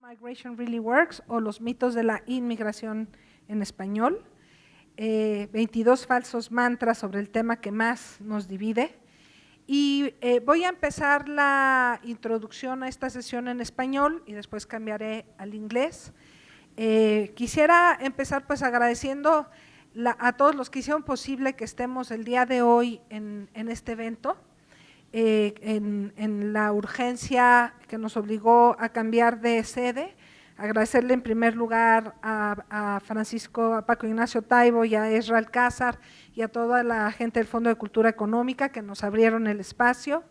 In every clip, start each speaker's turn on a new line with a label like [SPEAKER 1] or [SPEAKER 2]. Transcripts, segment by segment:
[SPEAKER 1] Migration Really Works o los mitos de la inmigración en español. 22 falsos mantras sobre el tema que más nos divide. Y voy a empezar la introducción a esta sesión en español y después cambiaré al inglés. Quisiera empezar pues agradeciendo a todos los que hicieron posible que estemos el día de hoy en este evento. En la urgencia que nos obligó a cambiar de sede, agradecerle en primer lugar a Francisco, a Paco Ignacio Taibo y a Ezra Alcázar y a toda la gente del Fondo de Cultura Económica que nos abrieron el espacio,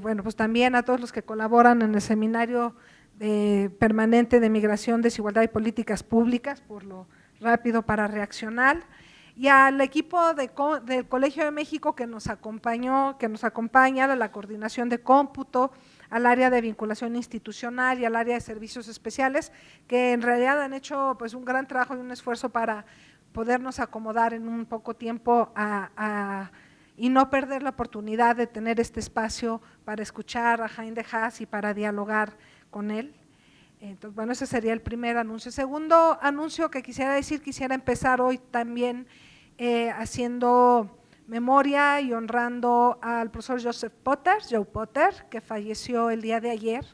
[SPEAKER 1] bueno, pues también a todos los que colaboran en el seminario permanente de Migración, Desigualdad y Políticas Públicas por lo rápido para reaccionar, y al equipo del Colegio de México que nos acompaña, a la Coordinación de Cómputo, al área de vinculación institucional y al área de servicios especiales, que en realidad han hecho pues un gran trabajo y un esfuerzo para podernos acomodar en un poco tiempo y no perder la oportunidad de tener este espacio para escuchar a Jaime de Haas y para dialogar con él. Entonces, bueno, ese sería el primer anuncio. Segundo anuncio que quisiera decir, quisiera empezar hoy también haciendo memoria y honrando al profesor Joe Potter, que falleció el día de ayer,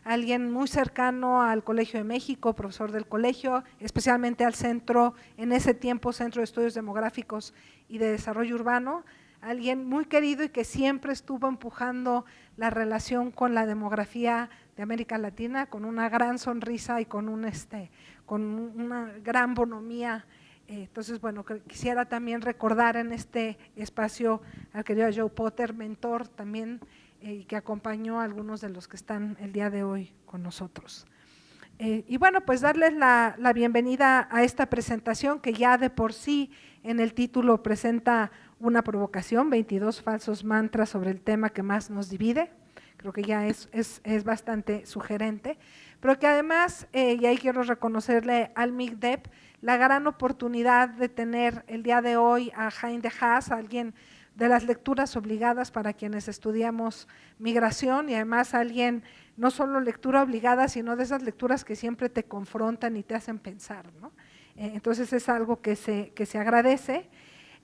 [SPEAKER 1] alguien muy cercano al Colegio de México, profesor del Colegio, especialmente al centro, en ese tiempo, Centro de Estudios Demográficos y de Desarrollo Urbano, alguien muy querido y que siempre estuvo empujando la relación con la demografía de América Latina, con una gran sonrisa y con una gran bonomía. Entonces, bueno, quisiera también recordar en este espacio al querido Joe Potter, mentor también, que acompañó a algunos de los que están el día de hoy con nosotros. Y bueno, pues darles la bienvenida a esta presentación que ya de por sí en el título presenta una provocación, 22 falsos mantras sobre el tema que más nos divide. Creo que ya es bastante sugerente, pero que además, y ahí quiero reconocerle al MIGDEP, la gran oportunidad de tener el día de hoy a Jaime de Haas, alguien de las lecturas obligadas para quienes estudiamos migración y además alguien, no solo lectura obligada, sino de esas lecturas que siempre te confrontan y te hacen pensar, ¿no? Entonces es algo que se agradece.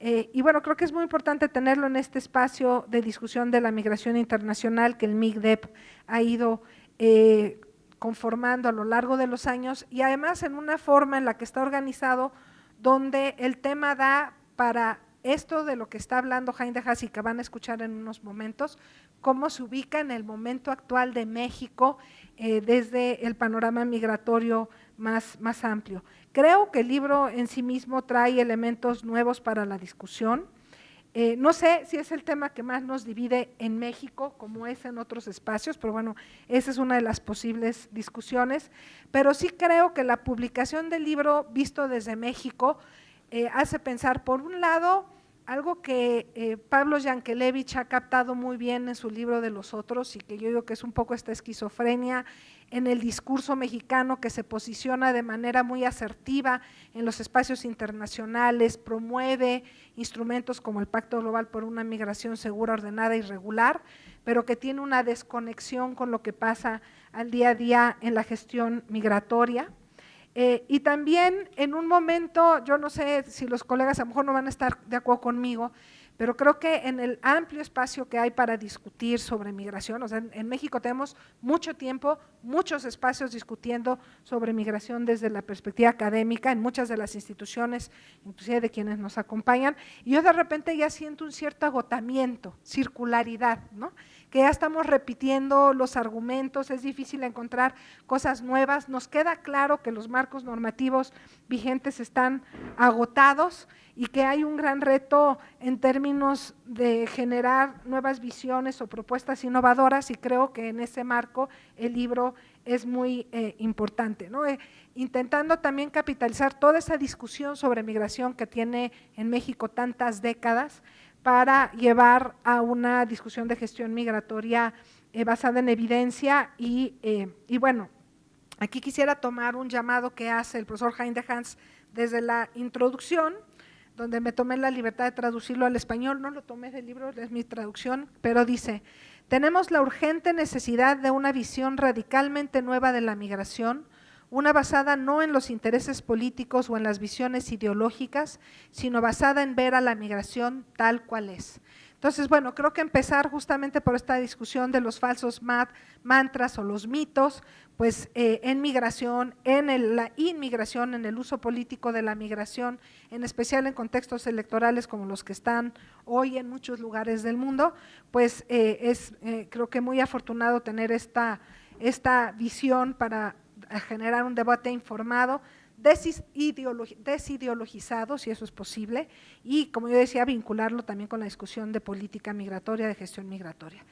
[SPEAKER 1] Y bueno, creo que es muy importante tenerlo en este espacio de discusión de la migración internacional que el MIGDEP ha ido conformando a lo largo de los años y además en una forma en la que está organizado donde el tema da para esto de lo que está hablando Jaime de Haas y que van a escuchar en unos momentos, cómo se ubica en el momento actual de México desde el panorama migratorio más amplio. Creo que el libro en sí mismo trae elementos nuevos para la discusión. No sé si es el tema que más nos divide en México, como es en otros espacios, pero bueno, esa es una de las posibles discusiones, pero sí creo que la publicación del libro visto desde México hace pensar, por un lado, algo que Pablo Yankelevich ha captado muy bien en su libro de los otros y que yo digo que es un poco esta esquizofrenia en el discurso mexicano que se posiciona de manera muy asertiva en los espacios internacionales, promueve instrumentos como el Pacto Global por una Migración Segura, Ordenada y Regular, pero que tiene una desconexión con lo que pasa al día a día en la gestión migratoria. Y también en un momento, yo no sé si los colegas a lo mejor no van a estar de acuerdo conmigo, pero creo que en el amplio espacio que hay para discutir sobre migración, o sea, en México tenemos mucho tiempo, muchos espacios discutiendo sobre migración desde la perspectiva académica en muchas de las instituciones, inclusive de quienes nos acompañan, y yo de repente ya siento un cierto agotamiento, circularidad, ¿no? Que ya estamos repitiendo los argumentos, es difícil encontrar cosas nuevas, nos queda claro que los marcos normativos vigentes están agotados y que hay un gran reto en términos de generar nuevas visiones o propuestas innovadoras y creo que en ese marco el libro es muy importante, ¿no? Intentando también capitalizar toda esa discusión sobre migración que tiene en México tantas décadas para llevar a una discusión de gestión migratoria basada en evidencia y bueno, aquí quisiera tomar un llamado que hace el profesor Jaime de Haas desde la introducción, donde me tomé la libertad de traducirlo al español, no lo tomé del libro, es mi traducción, pero dice: tenemos la urgente necesidad de una visión radicalmente nueva de la migración, una basada no en los intereses políticos o en las visiones ideológicas, sino basada en ver a la migración tal cual es. Entonces, bueno, creo que empezar justamente por esta discusión de los falsos mantras o los mitos, pues en migración, la inmigración, en el uso político de la migración, en especial en contextos electorales como los que están hoy en muchos lugares del mundo, pues creo que muy afortunado tener esta visión para generar un debate informado, desideologizado, si eso es posible, y como yo decía, vincularlo también con la discusión de política migratoria, de gestión migratoria.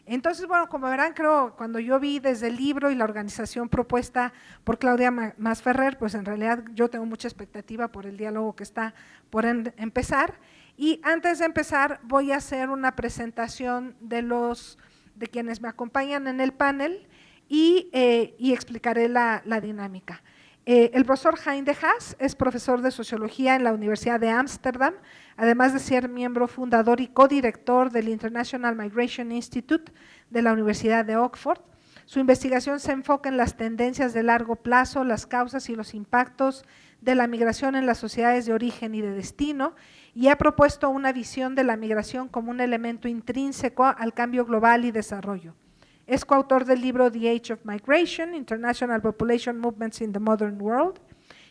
[SPEAKER 1] Entonces, bueno, como verán, creo, cuando yo vi desde el libro y la organización propuesta por Claudia Masferrer, pues en realidad yo tengo mucha expectativa por el diálogo que está por empezar, y antes de empezar voy a hacer una presentación de quienes me acompañan en el panel y explicaré la dinámica. El profesor Hein de Haas es profesor de Sociología en la Universidad de Ámsterdam, además de ser miembro fundador y codirector del International Migration Institute de la Universidad de Oxford. Su investigación se enfoca en las tendencias de largo plazo, las causas y los impactos de la migración en las sociedades de origen y de destino, y ha propuesto una visión de la migración como un elemento intrínseco al cambio global y desarrollo. Es coautor del libro The Age of Migration, International Population Movements in the Modern World,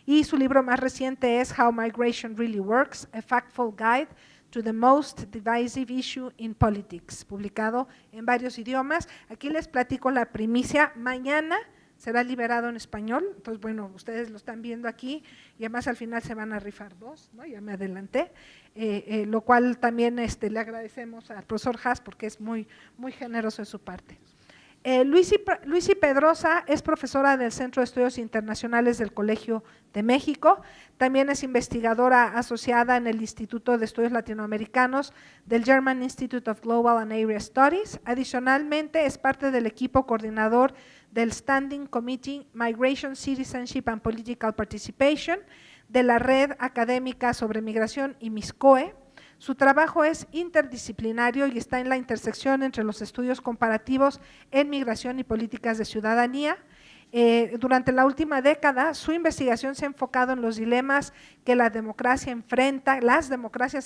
[SPEAKER 1] y su libro más reciente es How Migration Really Works, A Factful Guide to the Most Divisive Issue in Politics, publicado en varios idiomas. Aquí les platico la primicia, mañana será liberado en español, entonces bueno, ustedes lo están viendo aquí y además al final se van a rifar dos, ¿no? Ya me adelanté, lo cual también le agradecemos al profesor Haas porque es muy generoso de su parte. Luicy Pedroza es profesora del Centro de Estudios Internacionales del Colegio de México, también es investigadora asociada en el Instituto de Estudios Latinoamericanos del German Institute of Global and Area Studies. Adicionalmente es parte del equipo coordinador del Standing Committee Migration, Citizenship and Political Participation de la Red Académica sobre Migración y MISCOE. Su trabajo es interdisciplinario y está en la intersección entre los estudios comparativos en migración y políticas de ciudadanía. Durante la última década, su investigación se ha enfocado en los dilemas que las democracias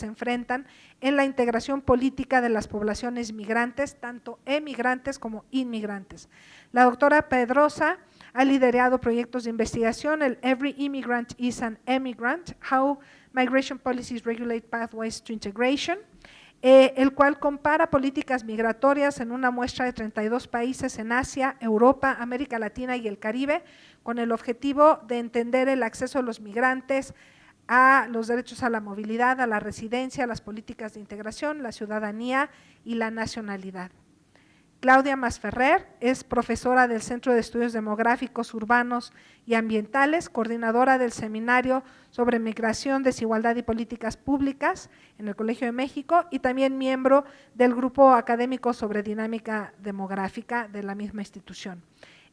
[SPEAKER 1] enfrentan en la integración política de las poblaciones migrantes, tanto emigrantes como inmigrantes. La doctora Pedroza ha liderado proyectos de investigación, el Every Immigrant is an Emigrant, How Migration Policies Regulate Pathways to Integration, el cual compara políticas migratorias en una muestra de 32 países en Asia, Europa, América Latina y el Caribe, con el objetivo de entender el acceso de los migrantes a los derechos a la movilidad, a la residencia, a las políticas de integración, la ciudadanía y la nacionalidad. Claudia Masferrer es profesora del Centro de Estudios Demográficos, Urbanos y Ambientales, coordinadora del Seminario sobre Migración, Desigualdad y Políticas Públicas en el Colegio de México y también miembro del Grupo Académico sobre Dinámica Demográfica de la misma institución.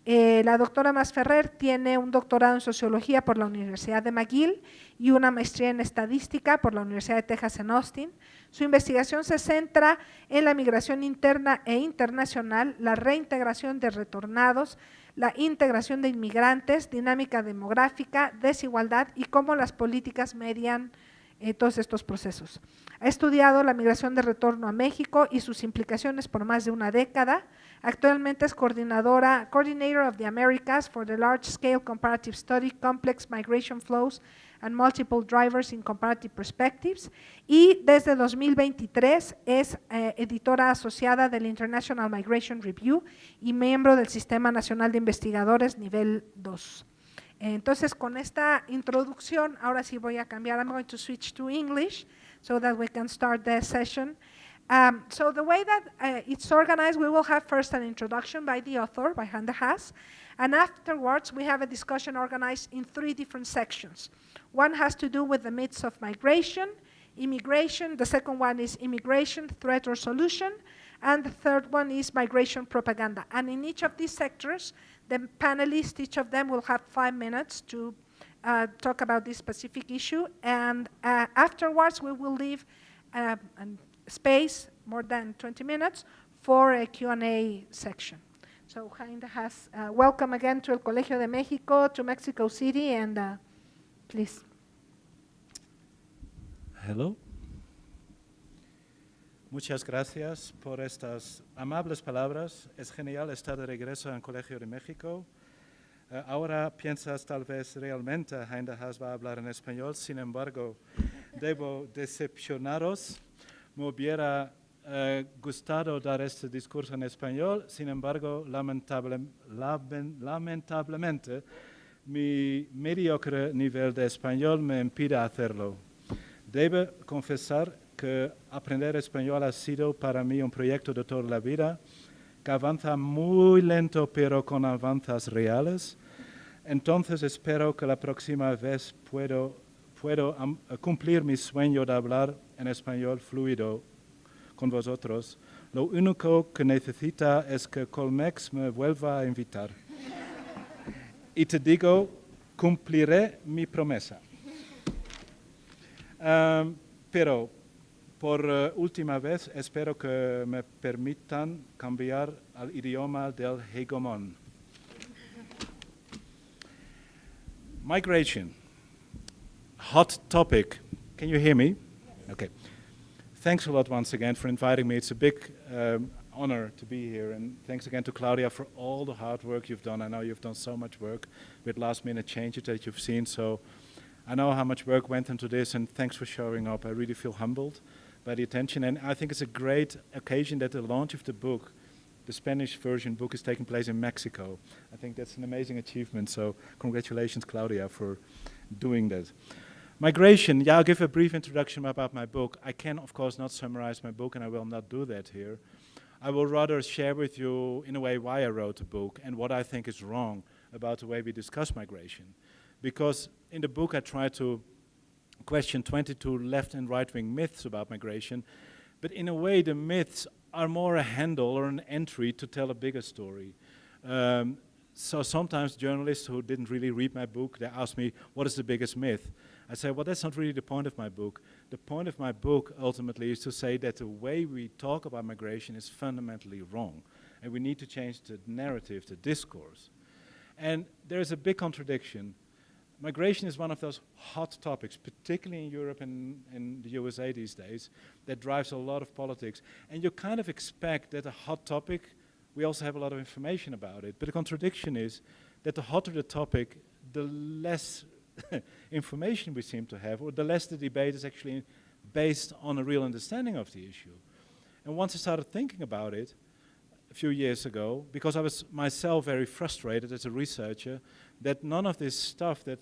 [SPEAKER 1] La doctora Masferrer tiene un doctorado en Sociología por la Universidad de McGill y una maestría en Estadística por la Universidad de Texas en Austin. Su investigación se centra en la migración interna e internacional, la reintegración de retornados, la integración de inmigrantes, dinámica demográfica, desigualdad y cómo las políticas median todos estos procesos. Ha estudiado la migración de retorno a México y sus implicaciones por más de una década. Actualmente es coordinator of the Americas for the Large Scale Comparative Study, Complex Migration Flows and Multiple Drivers in Comparative Perspectives, y desde 2023 es editora asociada del International Migration Review y miembro del Sistema Nacional de Investigadores Nivel 2. Entonces, con esta introducción, ahora sí voy a cambiar. I'm going to switch to English so that we can start the session. So the way that it's organized, we will have first an introduction by the author, by Hein de Haas, and afterwards we have a discussion organized in 3 different sections. One has to do with the myths of migration, immigration, the second one is immigration, threat or solution, and the third one is migration propaganda. And in each of these sectors, the panelists, each of them will have 5 minutes to talk about this specific issue, and afterwards we will leave space, more than 20 minutes, for a Q&A section. So Jaime has, welcome again to el Colegio de México, to Mexico City, and please.
[SPEAKER 2] Hello. Muchas gracias por estas amables palabras. Es genial estar de regreso en el Colegio de México. Ahora piensas tal vez realmente Jaime va a hablar en español, sin embargo, debo decepcionaros. Me hubiera gustado dar este discurso en español, sin embargo, lamentablemente, mi mediocre nivel de español me impide hacerlo. Debo confesar que aprender español ha sido para mí un proyecto de toda la vida, que avanza muy lento pero con avances reales. Entonces espero que la próxima vez puedo cumplir mi sueño de hablar en español fluido con vosotros. Lo único que necesita es que Colmex me vuelva a invitar. Y te digo, cumpliré mi promesa. Pero por última vez espero que me permitan cambiar al idioma del hegemón. Migration, hot topic. Can you hear me? Okay. Thanks a lot once again for inviting me. It's a big honor to be here, and thanks again to Claudia for all the hard work you've done. I know you've done so much work with last-minute changes that you've seen, so I know how much work went into this, and thanks for showing up. I really feel humbled by the attention, and I think it's a great occasion that the launch of the book, the Spanish version book, is taking place in Mexico. I think that's an amazing achievement, so congratulations, Claudia, for doing that. Migration, yeah, I'll give a brief introduction about my book. I can, of course, not summarize my book, and I will not do that here. I will rather share with you, in a way, why I wrote the book and what I think is wrong about the way we discuss migration. Because in the book, I try to question 22 left and right-wing myths about migration, but in a way, the myths are more a handle or an entry to tell a bigger story. So sometimes journalists who didn't really read my book, they ask me, what is the biggest myth? I say, well, that's not really the point of my book. The point of my book, ultimately, is to say that the way we talk about migration is fundamentally wrong, and we need to change the narrative, the discourse. And there's a big contradiction. Migration is one of those hot topics, particularly in Europe and in the USA these days, that drives a lot of politics. And you kind of expect that a hot topic, we also have a lot of information about it. But the contradiction is that the hotter the topic, the less information we seem to have, or the less the debate is actually based on a real understanding of the issue. And once I started thinking about it a few years ago, because I was myself very frustrated as a researcher, that none of this stuff that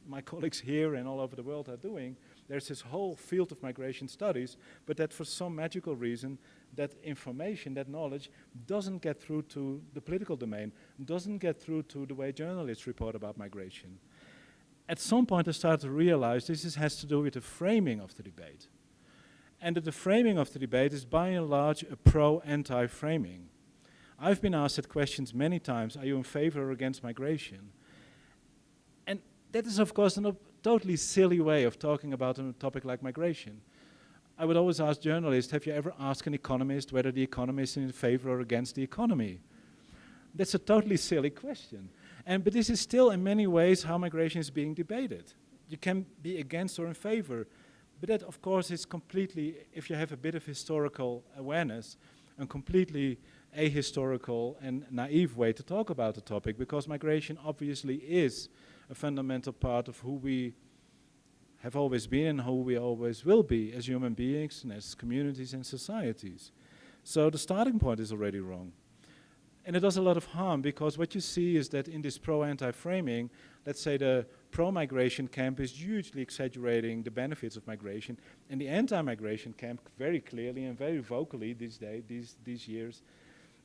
[SPEAKER 2] my colleagues here and all over the world are doing, there's this whole field of migration studies, but that for some magical reason, that information, that knowledge, doesn't get through to the political domain, doesn't get through to the way journalists report about migration. At some point I started to realize this has to do with the framing of the debate. And that the framing of the debate is by and large a pro-anti framing. I've been asked that questions many times, are you in favor or against migration? And that is of course a totally silly way of talking about a topic like migration. I would always ask journalists, have you ever asked an economist whether the economy is in favor or against the economy? That's a totally silly question. But this is still in many ways how migration is being debated. You can be against or in favor, but that of course is completely, if you have a bit of historical awareness, a completely ahistorical and naive way to talk about the topic, because migration obviously is a fundamental part of who we have always been and who we always will be as human beings and as communities and societies. So the starting point is already wrong. And it does a lot of harm, because what you see is that in this pro-anti framing, let's say the pro-migration camp is hugely exaggerating the benefits of migration, and the anti-migration camp very clearly and very vocally these years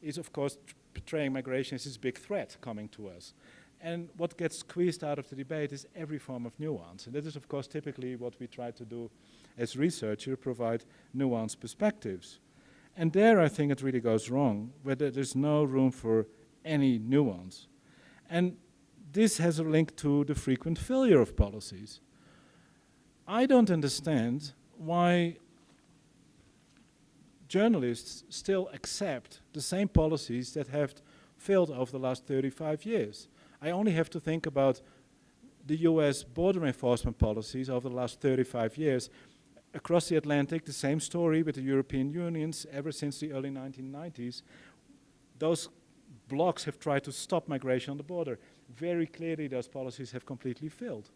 [SPEAKER 2] is of course portraying migration as this big threat coming to us. And what gets squeezed out of the debate is every form of nuance. And that is of course typically what we try to do as researchers, provide nuanced perspectives. And there I think it really goes wrong, where there's no room for any nuance. And this has a link to the frequent failure of policies. I don't understand why journalists still accept the same policies that have failed over the last 35 years. I only have to think about the US border enforcement policies over the last 35 years. Across the Atlantic, the same story with the European Unions ever since the early 1990s. Those blocs have tried to stop migration on the border. Very clearly, those policies have completely failed.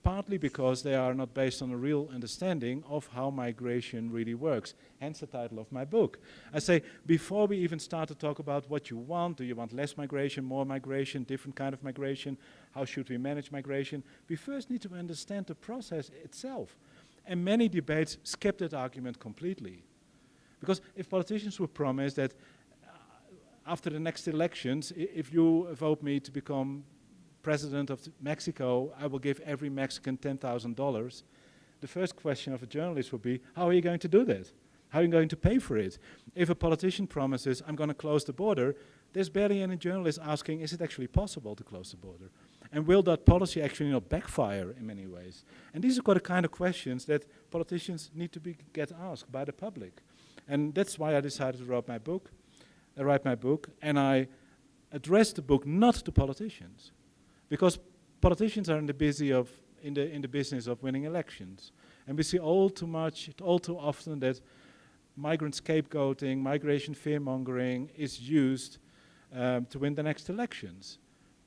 [SPEAKER 2] Partly because they are not based on a real understanding of how migration really works. Hence the title of my book. I say, before we even start to talk about what you want, do you want less migration, more migration, different kind of migration, how should we manage migration, we first need to understand the process itself. And many debates skip that argument completely. Because if politicians would promise that after the next elections, if you vote me to become president of Mexico, I will give every Mexican $10,000, the first question of a journalist would be, how are you going to do that? How are you going to pay for it? If a politician promises, I'm going to close the border, there's barely any journalist asking, is it actually possible to close the border? And will that policy actually not backfire in many ways? And these are the kind of questions that politicians need to get asked by the public. And that's why I decided to write my book, and I addressed the book not to politicians, because politicians are in the business of winning elections. And we see all too often that migrant scapegoating, migration fear-mongering is used to win the next elections.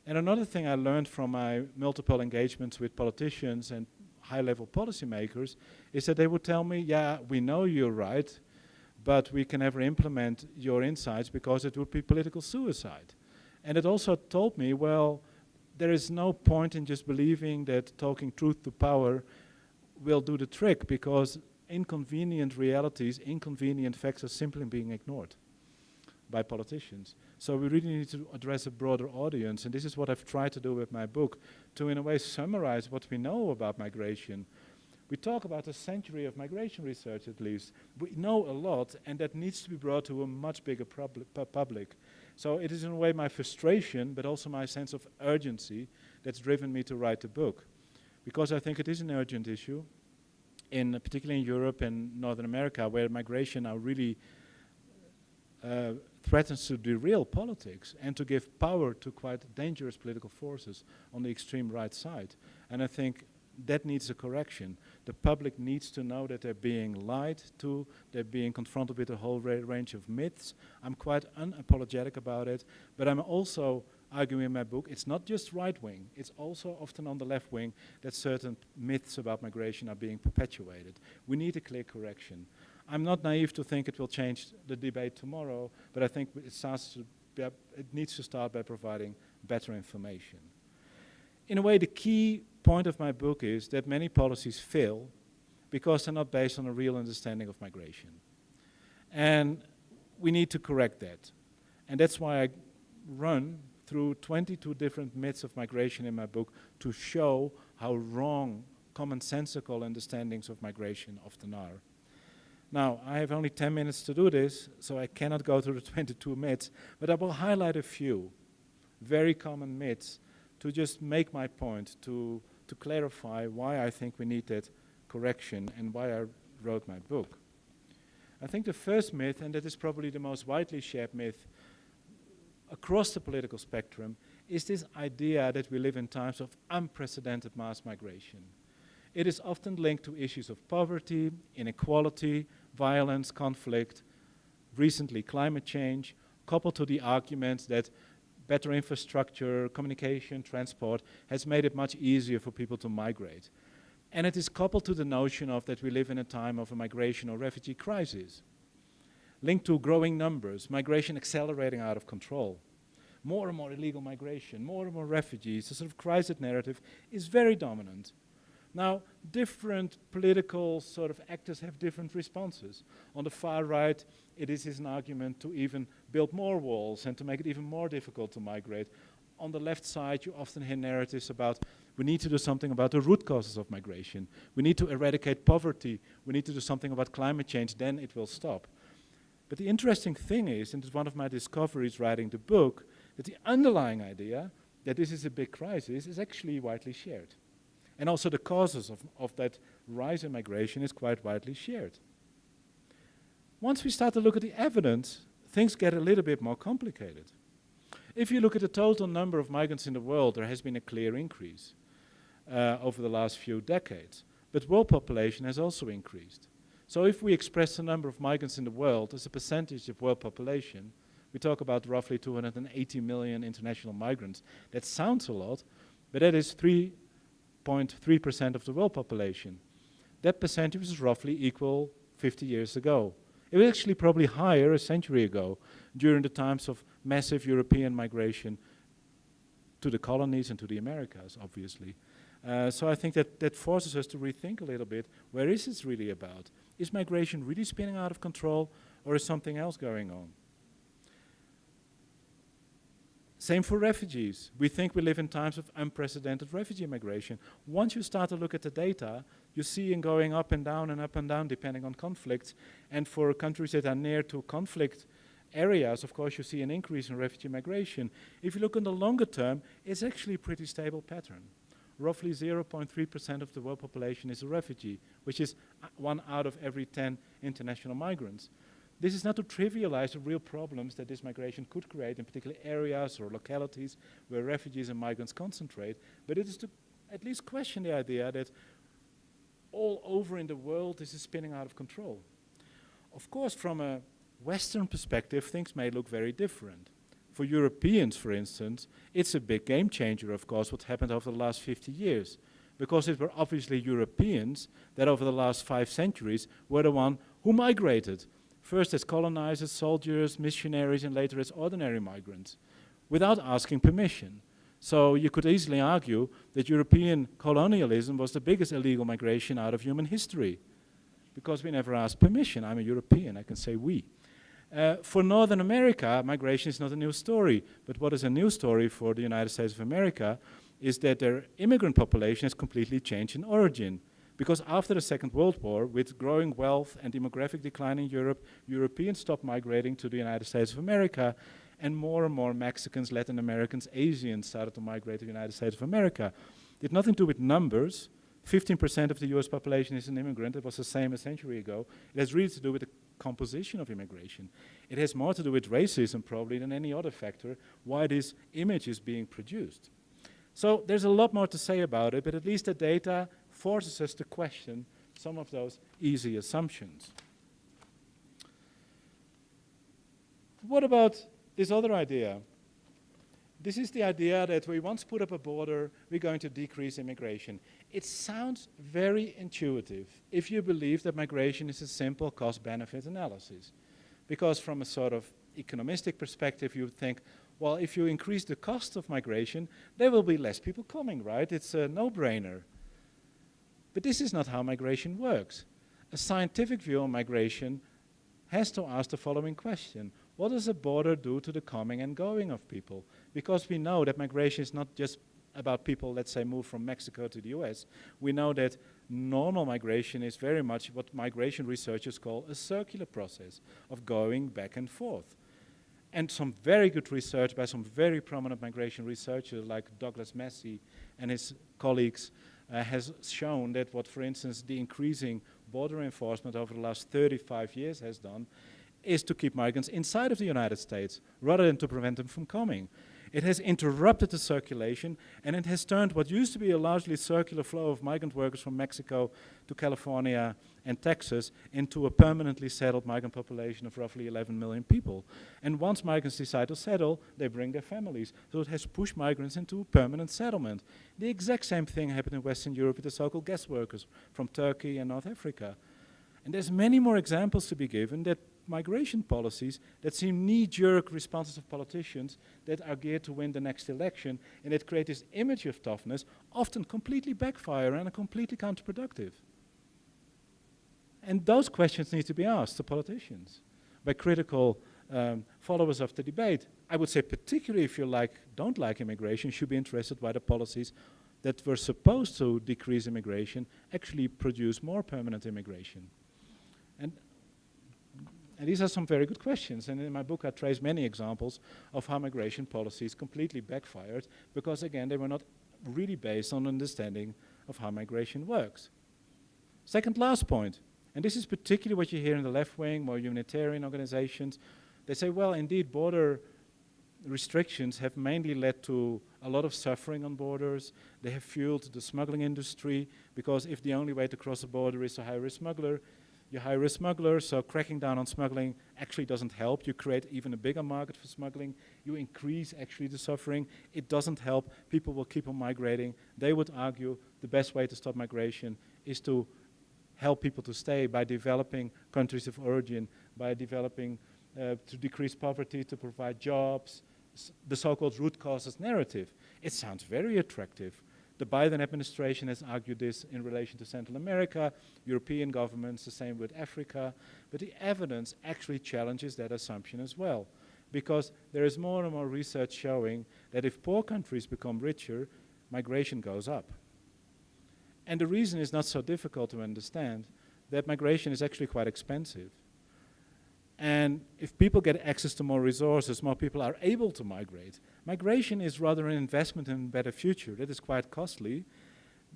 [SPEAKER 2] And another thing I learned from my multiple engagements with politicians and high-level policymakers is that they would tell me, yeah, we know you're right, but we can never implement your insights because it would be political suicide. And it also told me, well, there is no point in just believing that talking truth to power will do the trick, because inconvenient realities, inconvenient facts are simply being ignored by politicians. So we really need to address a broader audience, and this is what I've tried to do with my book, to in a way summarize what we know about migration. We talk about a century of migration research at least. We know a lot, and that needs to be brought to a much bigger public. So it is in a way my frustration, but also my sense of urgency that's driven me to write the book. Because I think it is an urgent issue, particularly in Europe and Northern America, where migration now really threatens to derail politics and to give power to quite dangerous political forces on the extreme right side. And I think that needs a correction. The public needs to know that they're being lied to, they're being confronted with a whole range of myths. I'm quite unapologetic about it, but I'm also arguing in my book, it's not just right-wing, it's also often on the left wing that certain myths about migration are being perpetuated. We need a clear correction. I'm not naive to think it will change the debate tomorrow, but I think it needs to start by providing better information. In a way, the key point of my book is that many policies fail because they're not based on a real understanding of migration. And we need to correct that. And that's why I run through 22 different myths of migration in my book to show how wrong commonsensical understandings of migration often are. Now, I have only 10 minutes to do this, so I cannot go through the 22 myths, but I will highlight a few very common myths to just make my point, to clarify why I think we need that correction and why I wrote my book. I think the first myth, and that is probably the most widely shared myth across the political spectrum, is this idea that we live in times of unprecedented mass migration. It is often linked to issues of poverty, inequality, violence, conflict, recently climate change, coupled to the argument that better infrastructure, communication, transport has made it much easier for people to migrate. And it is coupled to the notion of that we live in a time of a migration or refugee crisis, linked to growing numbers, migration accelerating out of control, more and more illegal migration, more and more refugees. The sort of crisis narrative is very dominant. Now, different political sort of actors have different responses. On the far right, it is an argument to even build more walls and to make it even more difficult to migrate. On the left side, you often hear narratives about we need to do something about the root causes of migration. We need to eradicate poverty. We need to do something about climate change, then it will stop. But the interesting thing is, and it's one of my discoveries writing the book, that the underlying idea that this is a big crisis is actually widely shared. And also the causes of that rise in migration is quite widely shared. Once we start to look at the evidence, things get a little bit more complicated. If you look at the total number of migrants in the world, there has been a clear increase over the last few decades. But world population has also increased. So if we express the number of migrants in the world as a percentage of world population, we talk about roughly 280 million international migrants. That sounds a lot, but that is 3.3% of the world population. That percentage was roughly equal 50 years ago. It was actually probably higher a century ago, during the times of massive European migration to the colonies and to the Americas, obviously. So I think that forces us to rethink a little bit, where is this really about? Is migration really spinning out of control, or is something else going on? Same for refugees. We think we live in times of unprecedented refugee migration. Once you start to look at the data, you see it going up and down depending on conflicts. And for countries that are near to conflict areas, of course, you see an increase in refugee migration. If you look on the longer term, it's actually a pretty stable pattern. Roughly 0.3% of the world population is a refugee, which is 1 out of every 10 international migrants. This is not to trivialize the real problems that this migration could create in particular areas or localities where refugees and migrants concentrate, but it is to at least question the idea that all over in the world this is spinning out of control. Of course, from a Western perspective, things may look very different. For Europeans, for instance, it's a big game changer, of course, what happened over the last 50 years. Because it were obviously Europeans that over the last 5 centuries were the one who migrated. First as colonizers, soldiers, missionaries, and later as ordinary migrants, without asking permission. So you could easily argue that European colonialism was the biggest illegal migration out of human history, because we never asked permission. I'm a European, I can say we. For Northern America, migration is not a new story, but what is a new story for the United States of America is that their immigrant population has completely changed in origin. Because after the Second World War, with growing wealth and demographic decline in Europe, Europeans stopped migrating to the United States of America, and more Mexicans, Latin Americans, Asians started to migrate to the United States of America. It had nothing to do with numbers. 15% of the US population is an immigrant. It was the same a century ago. It has really to do with the composition of immigration. It has more to do with racism probably than any other factor, why this image is being produced. So there's a lot more to say about it, but at least the data forces us to question some of those easy assumptions. What about this other idea? This is the idea that we once put up a border, we're going to decrease immigration. It sounds very intuitive if you believe that migration is a simple cost-benefit analysis. Because from a sort of economistic perspective, you would think, well, if you increase the cost of migration, there will be less people coming, right? It's a no-brainer. But this is not how migration works. A scientific view on migration has to ask the following question. What does a border do to the coming and going of people? Because we know that migration is not just about people, let's say, move from Mexico to the US. We know that normal migration is very much what migration researchers call a circular process of going back and forth. And some very good research by some very prominent migration researchers like Douglas Massey and his colleagues has shown that what, for instance, the increasing border enforcement over the last 35 years has done is to keep migrants inside of the United States rather than to prevent them from coming. It has interrupted the circulation, and it has turned what used to be a largely circular flow of migrant workers from Mexico to California and Texas into a permanently settled migrant population of roughly 11 million people. And once migrants decide to settle, they bring their families. So it has pushed migrants into permanent settlement. The exact same thing happened in Western Europe with the so-called guest workers from Turkey and North Africa. And there's many more examples to be given that migration policies that seem knee-jerk responses of politicians that are geared to win the next election and that create this image of toughness often completely backfire and are completely counterproductive. And those questions need to be asked to politicians by critical followers of the debate. I would say particularly if you don't like immigration, you should be interested why the policies that were supposed to decrease immigration actually produce more permanent immigration. And these are some very good questions. And in my book, I trace many examples of how migration policies completely backfired because, again, they were not really based on understanding of how migration works. Second last point, and this is particularly what you hear in the left wing, more humanitarian organizations. They say, well, indeed, border restrictions have mainly led to a lot of suffering on borders. They have fueled the smuggling industry, because if the only way to cross a border is to hire a smuggler, you hire a smuggler, so cracking down on smuggling actually doesn't help. You create even a bigger market for smuggling. You increase actually the suffering. It doesn't help. People will keep on migrating. They would argue the best way to stop migration is to help people to stay by developing countries of origin, by developing to decrease poverty, to provide jobs, the so-called root causes narrative. It sounds very attractive. The Biden administration has argued this in relation to Central America, European governments, the same with Africa, but the evidence actually challenges that assumption as well, because there is more and more research showing that if poor countries become richer, migration goes up. And the reason is not so difficult to understand, that migration is actually quite expensive. And if people get access to more resources, more people are able to migrate. Migration is rather an investment in a better future. That is quite costly,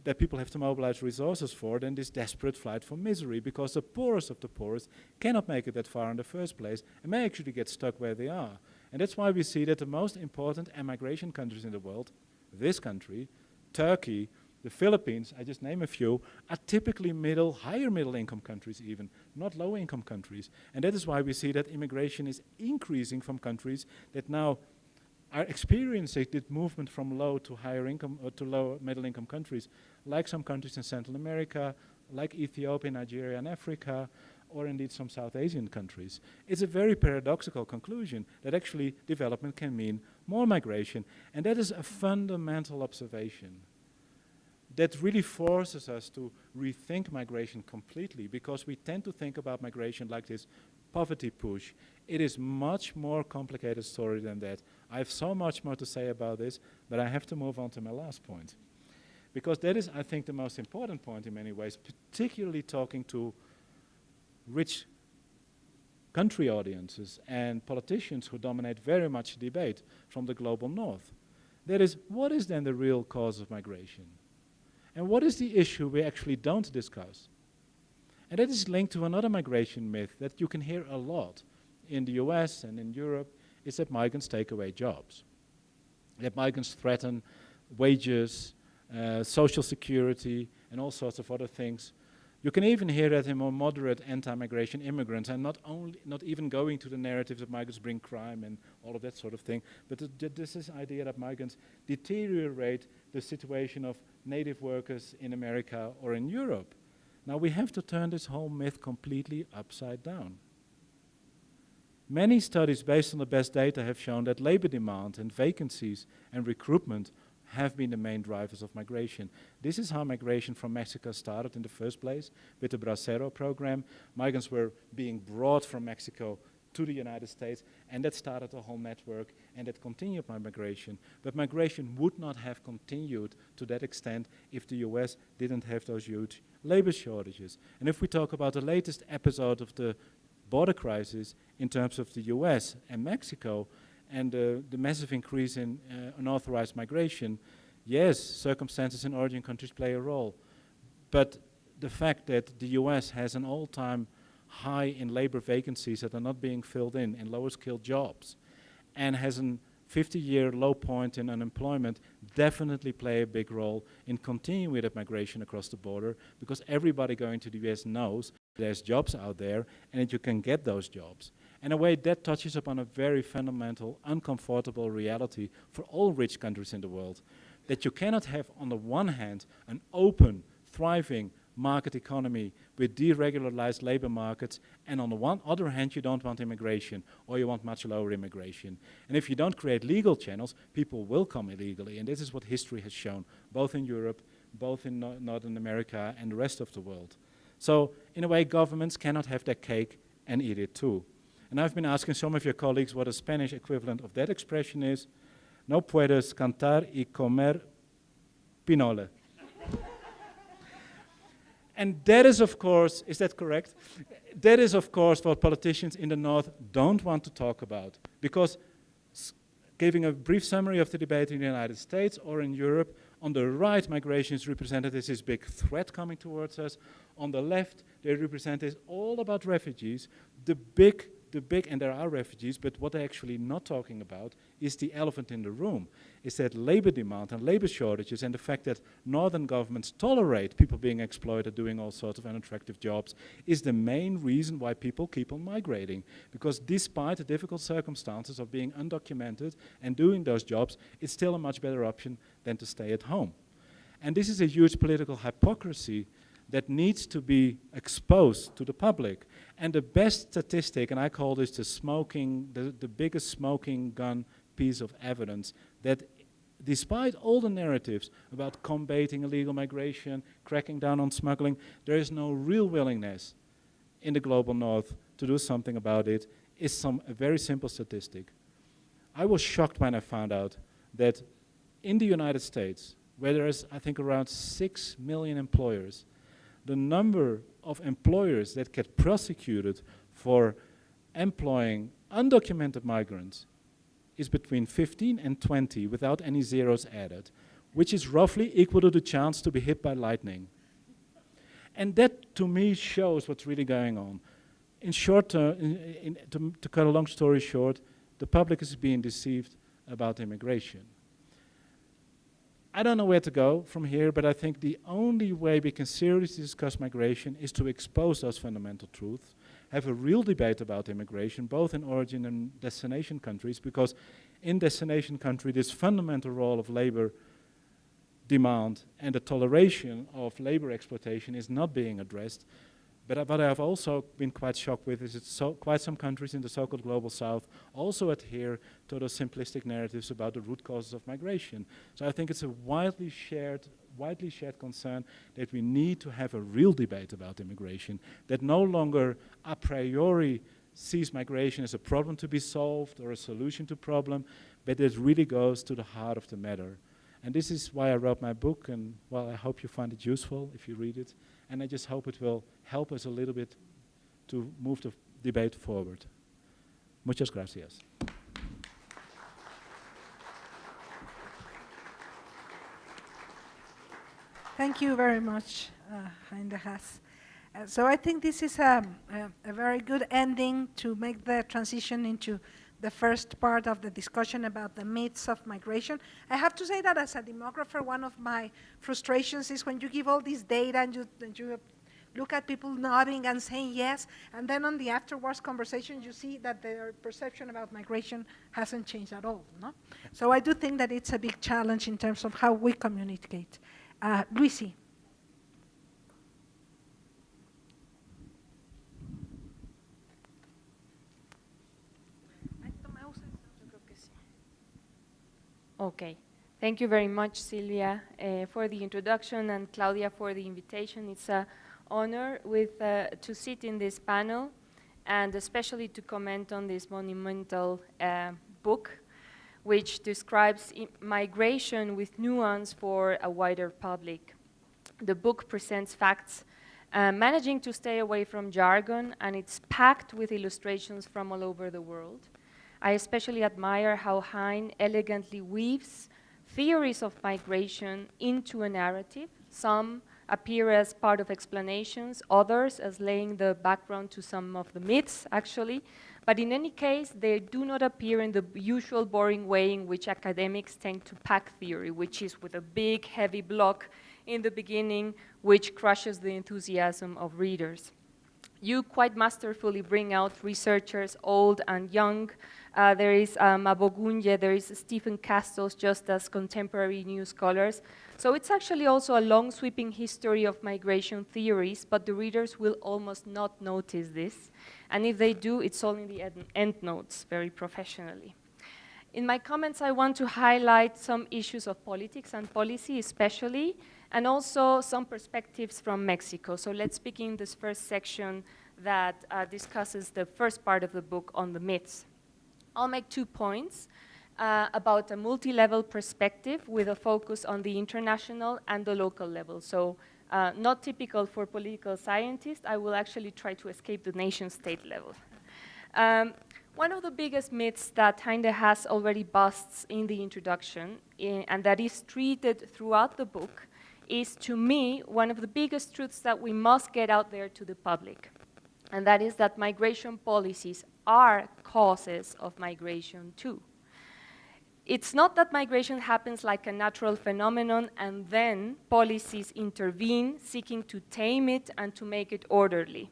[SPEAKER 2] that people have to mobilize resources for, than this desperate flight from misery, because the poorest of the poorest cannot make it that far in the first place and may actually get stuck where they are. And that's why we see that the most important emigration countries in the world, this country, Turkey, the Philippines, I just name a few, are typically higher middle income countries even, not low income countries. And that is why we see that immigration is increasing from countries that now are experiencing this movement from low to higher income, or to low middle income countries, like some countries in Central America, like Ethiopia, Nigeria, and Africa, or indeed some South Asian countries. It's a very paradoxical conclusion that actually development can mean more migration. And that is a fundamental observation that really forces us to rethink migration completely, because we tend to think about migration like this poverty push. It is much more complicated story than that. I have so much more to say about this, but I have to move on to my last point. Because that is, I think, the most important point in many ways, particularly talking to rich country audiences and politicians who dominate very much debate from the global north. That is, what is then the real cause of migration? And what is the issue we actually don't discuss? And that is linked to another migration myth that you can hear a lot in the US and in Europe, is that migrants take away jobs. That migrants threaten wages, social security, and all sorts of other things. You can even hear that in more moderate anti-migration immigrants, and not even going to the narrative that migrants bring crime and all of that sort of thing, but this is idea that migrants deteriorate the situation of native workers in America or in Europe. Now we have to turn this whole myth completely upside down. Many studies based on the best data have shown that labor demand and vacancies and recruitment have been the main drivers of migration. This is how migration from Mexico started in the first place with the Bracero program. Migrants were being brought from Mexico to the United States, and that started a whole network, and that continued migration. But migration would not have continued to that extent if the US didn't have those huge labor shortages. And if we talk about the latest episode of the border crisis in terms of the US and Mexico, and the massive increase in unauthorized migration, yes, circumstances in origin countries play a role. But the fact that the US has an all-time high in labor vacancies that are not being filled in lower skilled jobs, and has a 50-year low point in unemployment, definitely play a big role in continuing with that migration across the border, because everybody going to the US knows there's jobs out there and that you can get those jobs. In a way, that touches upon a very fundamental, uncomfortable reality for all rich countries in the world, that you cannot have, on the one hand, an open, thriving market economy with deregularized labor markets, and on the other hand, you don't want immigration, or you want much lower immigration. And if you don't create legal channels, people will come illegally, and this is what history has shown, both in Europe, both in Northern America, and the rest of the world. So, in a way, governments cannot have their cake and eat it too. And I've been asking some of your colleagues what a Spanish equivalent of that expression is. No puedes cantar y comer pinole. And that is, of course, is that correct? That is, of course, what politicians in the North don't want to talk about. Because giving a brief summary of the debate in the United States or in Europe, on the right, migration is represented as this big threat coming towards us. On the left, they represent as all about refugees, the big big, and there are refugees, but what they're actually not talking about is the elephant in the room, is that labor demand and labor shortages and the fact that northern governments tolerate people being exploited, doing all sorts of unattractive jobs, is the main reason why people keep on migrating. Because despite the difficult circumstances of being undocumented and doing those jobs, it's still a much better option than to stay at home. And this is a huge political hypocrisy that needs to be exposed to the public. And the best statistic, and I call this the biggest smoking gun piece of evidence, that despite all the narratives about combating illegal migration, cracking down on smuggling, there is no real willingness in the global north to do something about it, is a very simple statistic. I was shocked when I found out that in the United States, where there is, I think, around 6 million employers, the number of employers that get prosecuted for employing undocumented migrants is between 15 and 20 without any zeros added, which is roughly equal to the chance to be hit by lightning. And that, to me, shows what's really going on. In short term, to cut a long story short, the public is being deceived about immigration. I don't know where to go from here, but I think the only way we can seriously discuss migration is to expose those fundamental truths, have a real debate about immigration, both in origin and destination countries, because in destination country, this fundamental role of labor demand and the toleration of labor exploitation is not being addressed. But what I've also been quite shocked with is that quite some countries in the so-called global south also adhere to those simplistic narratives about the root causes of migration. So I think it's a widely shared concern that we need to have a real debate about immigration, that no longer a priori sees migration as a problem to be solved or a solution to problem, but it really goes to the heart of the matter. And this is why I wrote my book, and well, I hope you find it useful if you read it. And I just hope it will help us a little bit to move the debate forward. Muchas gracias.
[SPEAKER 1] Thank you very much, Heinrich Haas. So I think this is a very good ending to make the transition into the first part of the discussion about the myths of migration. I have to say that as a demographer, one of my frustrations is when you give all this data and you look at people nodding and saying yes, and then on the afterwards conversation, you see that their perception about migration hasn't changed at all. No? So I do think that it's a big challenge in terms of how we communicate. Luicy.
[SPEAKER 3] Okay. Thank you very much, Silvia, for the introduction, and Claudia for the invitation. It's an honor to sit in this panel and especially to comment on this monumental book, which describes migration with nuance for a wider public. The book presents facts, managing to stay away from jargon, and it's packed with illustrations from all over the world. I especially admire how Hein elegantly weaves theories of migration into a narrative. Some appear as part of explanations, others as laying the background to some of the myths, actually. But in any case, they do not appear in the usual boring way in which academics tend to pack theory, which is with a big, heavy block in the beginning, which crushes the enthusiasm of readers. You quite masterfully bring out researchers, old and young. There is Mabogunye, there is Stephen Castles, just as contemporary new scholars. So it's actually also a long sweeping history of migration theories, but the readers will almost not notice this. And if they do, it's all in the endnotes, very professionally. In my comments, I want to highlight some issues of politics and policy especially, and also some perspectives from Mexico. So let's begin this first section that discusses the first part of the book on the myths. I'll make 2 points about a multi-level perspective with a focus on the international and the local level. So not typical for political scientists, I will actually try to escape the nation-state level. One of the biggest myths that Heinrich Haas already busts in the introduction, and that is treated throughout the book, is, to me, one of the biggest truths that we must get out there to the public. and that is that migration policies are causes of migration too. It's not that migration happens like a natural phenomenon and then policies intervene, seeking to tame it and to make it orderly.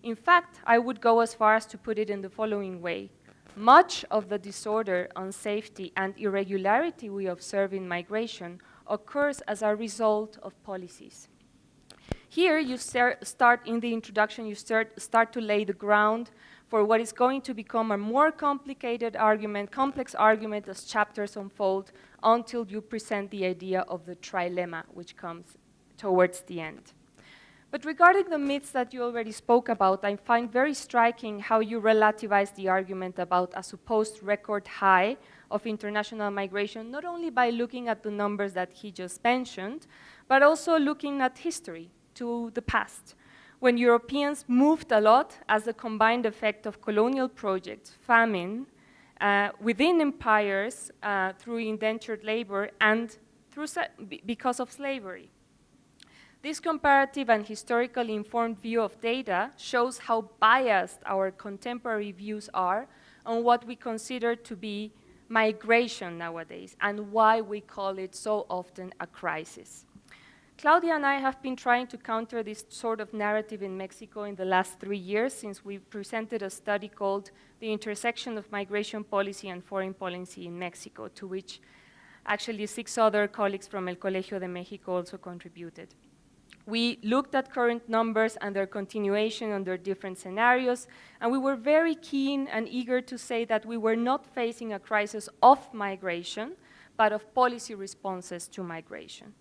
[SPEAKER 3] In fact, I would go as far as to put it in the following way. Much of the disorder, unsafety, and irregularity we observe in migration occurs as a result of policies. Here, you start in the introduction, you start to lay the ground for what is going to become a more complicated argument, complex argument as chapters unfold until you present the idea of the trilemma, which comes towards the end. But regarding the myths that you already spoke about, I find very striking how you relativize the argument about a supposed record high of international migration, not only by looking at the numbers that he just mentioned, but also looking at history, to the past, when Europeans moved a lot as a combined effect of colonial projects, famine, within empires, through indentured labor, and because of slavery. This comparative and historically informed view of data shows how biased our contemporary views are on what we consider to be migration nowadays, and why we call it so often a crisis. Claudia and I have been trying to counter this sort of narrative in Mexico in the last 3 years since we presented a study called The Intersection of Migration Policy and Foreign Policy in Mexico, to which actually 6 other colleagues from El Colegio de México also contributed. We looked at current numbers and their continuation under different scenarios, and we were very keen and eager to say that we were not facing a crisis of migration, but of policy responses to migration.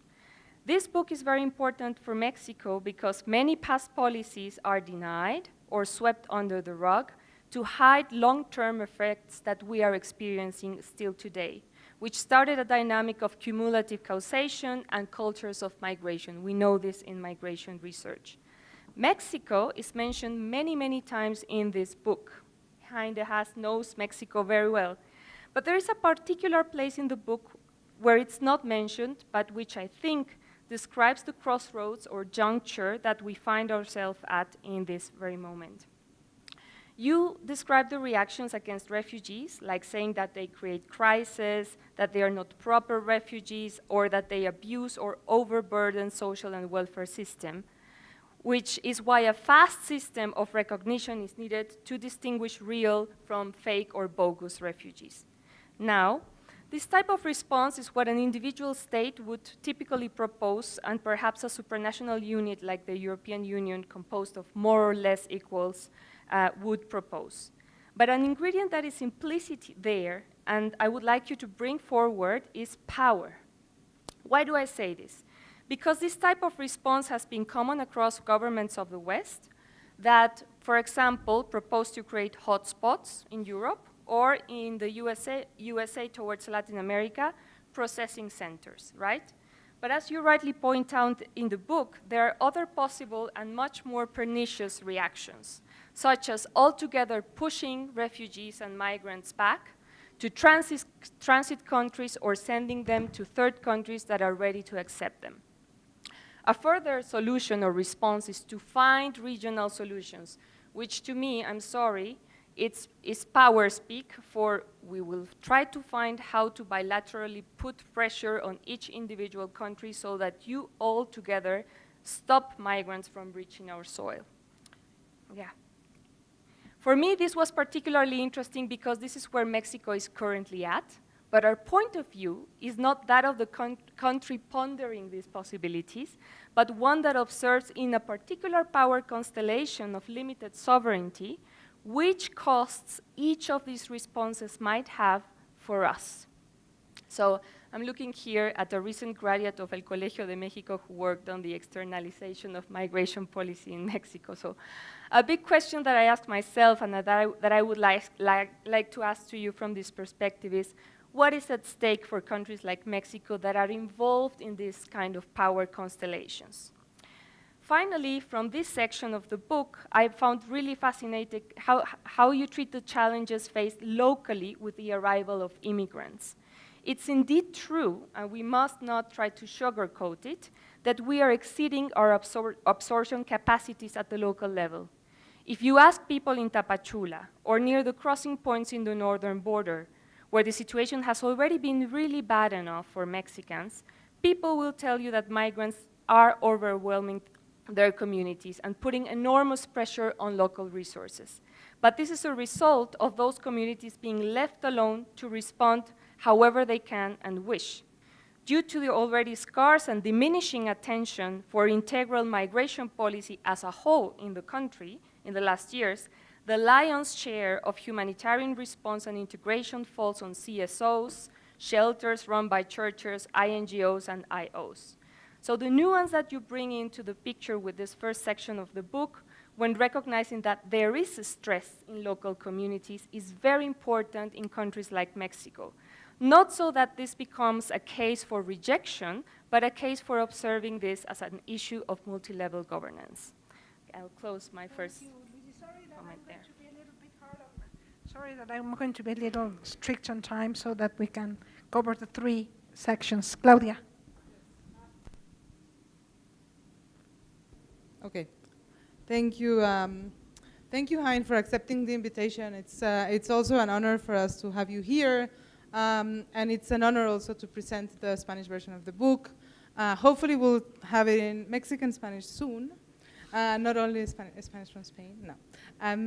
[SPEAKER 3] This book is very important for Mexico because many past policies are denied or swept under the rug to hide long-term effects that we are experiencing still today, which started a dynamic of cumulative causation and cultures of migration. We know this in migration research. Mexico is mentioned many, many times in this book. Jaime knows Mexico very well. But there is a particular place in the book where it's not mentioned, but which I think describes the crossroads or juncture that we find ourselves at in this very moment. You describe the reactions against refugees, like saying that they create crises, that they are not proper refugees, or that they abuse or overburden social and welfare system, which is why a fast system of recognition is needed to distinguish real from fake or bogus refugees. Now, this type of response is what an individual state would typically propose, and perhaps a supranational unit like the European Union, composed of more or less equals, would propose. But an ingredient that is implicit there, and I would like you to bring forward, is power. Why do I say this? Because this type of response has been common across governments of the West that, for example, propose to create hotspots in Europe, or in the USA towards Latin America, processing centers, right? But as you rightly point out in the book, there are other possible and much more pernicious reactions, such as altogether pushing refugees and migrants back to transit countries or sending them to third countries that are ready to accept them. A further solution or response is to find regional solutions, which to me, I'm sorry, it's power speak, for we will try to find how to bilaterally put pressure on each individual country so that you all together stop migrants from reaching our soil. Yeah. For me, this was particularly interesting because this is where Mexico is currently at, but our point of view is not that of the country pondering these possibilities, but one that observes in a particular power constellation of limited sovereignty which costs each of these responses might have for us. So I'm looking here at a recent graduate of El Colegio de México who worked on the externalization of migration policy in Mexico. So a big question that I asked myself and that I would like to ask to you from this perspective is, what is at stake for countries like Mexico that are involved in this kind of power constellations? Finally, from this section of the book, I found really fascinating how you treat the challenges faced locally with the arrival of immigrants. It's indeed true, and we must not try to sugarcoat it, that we are exceeding our absorption capacities at the local level. If you ask people in Tapachula or near the crossing points in the northern border, where the situation has already been really bad enough for Mexicans, people will tell you that migrants are overwhelming their communities and putting enormous pressure on local resources. But this is a result of those communities being left alone to respond however they can and wish. Due to the already scarce and diminishing attention for integral migration policy as a whole in the country in the last years, the lion's share of humanitarian response and integration falls on CSOs, shelters run by churches, INGOs, and IOs. So the nuance that you bring into the picture with this first section of the book, when recognizing that there is a stress in local communities, is very important in countries like Mexico. Not so that this becomes a case for rejection, but a case for observing this as an issue of multi-level governance. I'll close my first comment there.
[SPEAKER 1] Sorry that I'm going to be a little strict on time so that we can cover the 3 sections. Claudia.
[SPEAKER 4] Okay. Thank you. Thank you, Hein, for accepting the invitation. It's also an honor for us to have you here. And it's an honor also to present the Spanish version of the book. Hopefully we'll have it in Mexican Spanish soon, not only Spanish from Spain, no. I'm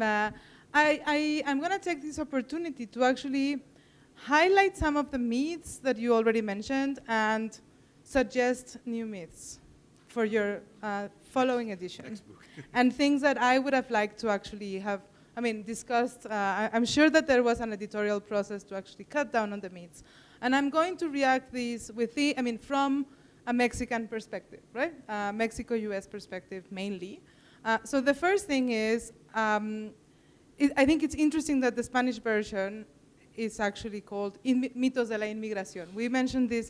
[SPEAKER 4] going to take this opportunity to actually highlight some of the myths that you already mentioned and suggest new myths for your following edition. And things that I would have liked to actually have discussed. I'm sure that there was an editorial process to actually cut down on the myths. And I'm going to react these with from a Mexican perspective, right? Mexico-US perspective mainly. So the first thing is, I think it's interesting that the Spanish version is actually called mitos de la inmigración. We mentioned this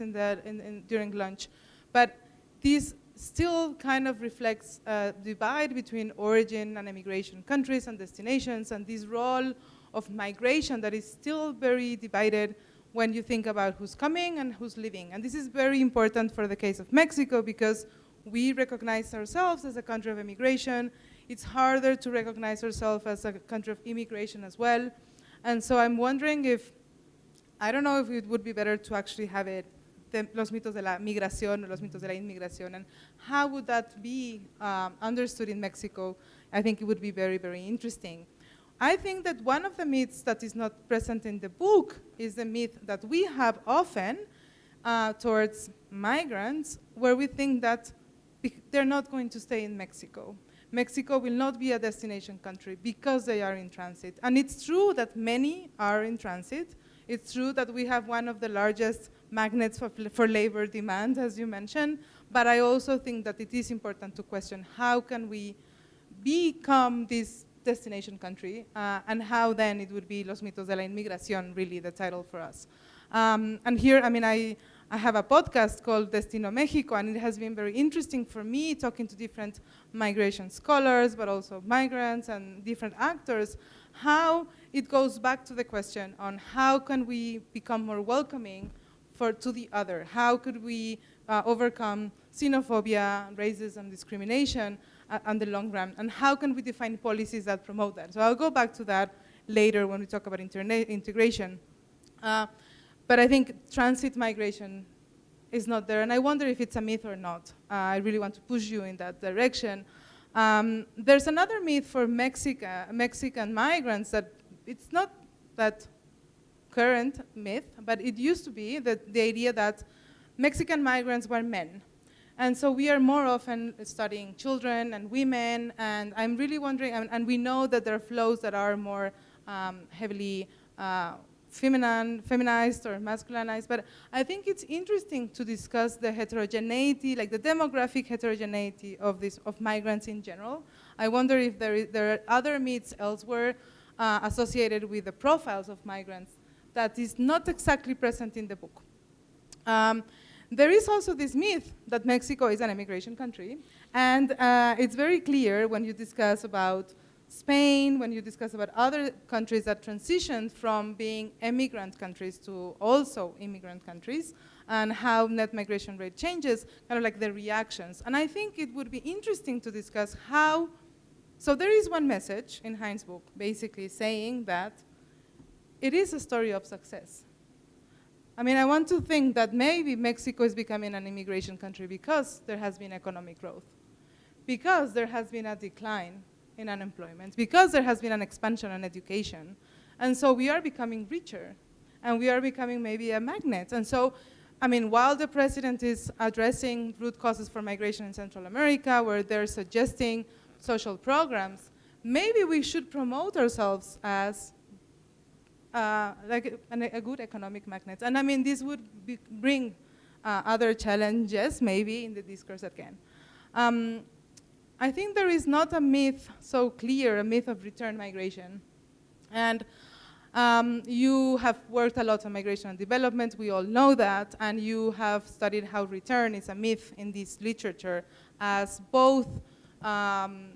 [SPEAKER 4] during lunch, but this still kind of reflects a divide between origin and immigration countries and destinations, and this role of migration that is still very divided when you think about who's coming and who's leaving. And this is very important for the case of Mexico because we recognize ourselves as a country of immigration. It's harder to recognize ourselves as a country of immigration as well. And so I'm wondering I don't know if it would be better to actually have it los mitos de la migración or los mitos de la inmigración, and how would that be understood in Mexico? I think it would be very, very interesting. I think that one of the myths that is not present in the book is the myth that we have often towards migrants, where we think that they're not going to stay in Mexico. Mexico will not be a destination country because they are in transit. And it's true that many are in transit. It's true that we have one of the largest magnets for labor demand, as you mentioned, but I also think that it is important to question how can we become this destination country, and how then it would be Los mitos de la inmigración, really the title for us. And here, I have a podcast called Destino Mexico, and it has been very interesting for me talking to different migration scholars, but also migrants and different actors, how it goes back to the question on how can we become more welcoming to the other? How could we overcome xenophobia, racism, discrimination on the long run? And how can we define policies that promote that? So I'll go back to that later when we talk about integration. But I think transit migration is not there, and I wonder if it's a myth or not. I really want to push you in that direction. There's another myth for Mexican migrants that it's not that current myth, but it used to be that the idea that Mexican migrants were men. And so we are more often studying children and women, and I'm really wondering, and we know that there are flows that are more heavily feminized or masculinized, but I think it's interesting to discuss the heterogeneity, like the demographic heterogeneity of migrants in general. I wonder if there are other myths elsewhere associated with the profiles of migrants that is not exactly present in the book. There is also this myth that Mexico is an immigration country, and it's very clear when you discuss about Spain, when you discuss about other countries that transitioned from being immigrant countries to also immigrant countries, and how net migration rate changes, kind of like the reactions. And I think it would be interesting to discuss how So there is one message in Hein's book, basically saying that it is a story of success. I mean, I want to think that maybe Mexico is becoming an immigration country because there has been economic growth, because there has been a decline in unemployment, because there has been an expansion in education. And so we are becoming richer, and we are becoming maybe a magnet. And so, I mean, while the president is addressing root causes for migration in Central America, where they're suggesting social programs, maybe we should promote ourselves as like a good economic magnet. And I mean, this would bring other challenges, maybe, in the discourse again. I think there is not a myth so clear, a myth of return migration. And you have worked a lot on migration and development, we all know that, and you have studied how return is a myth in this literature as both kind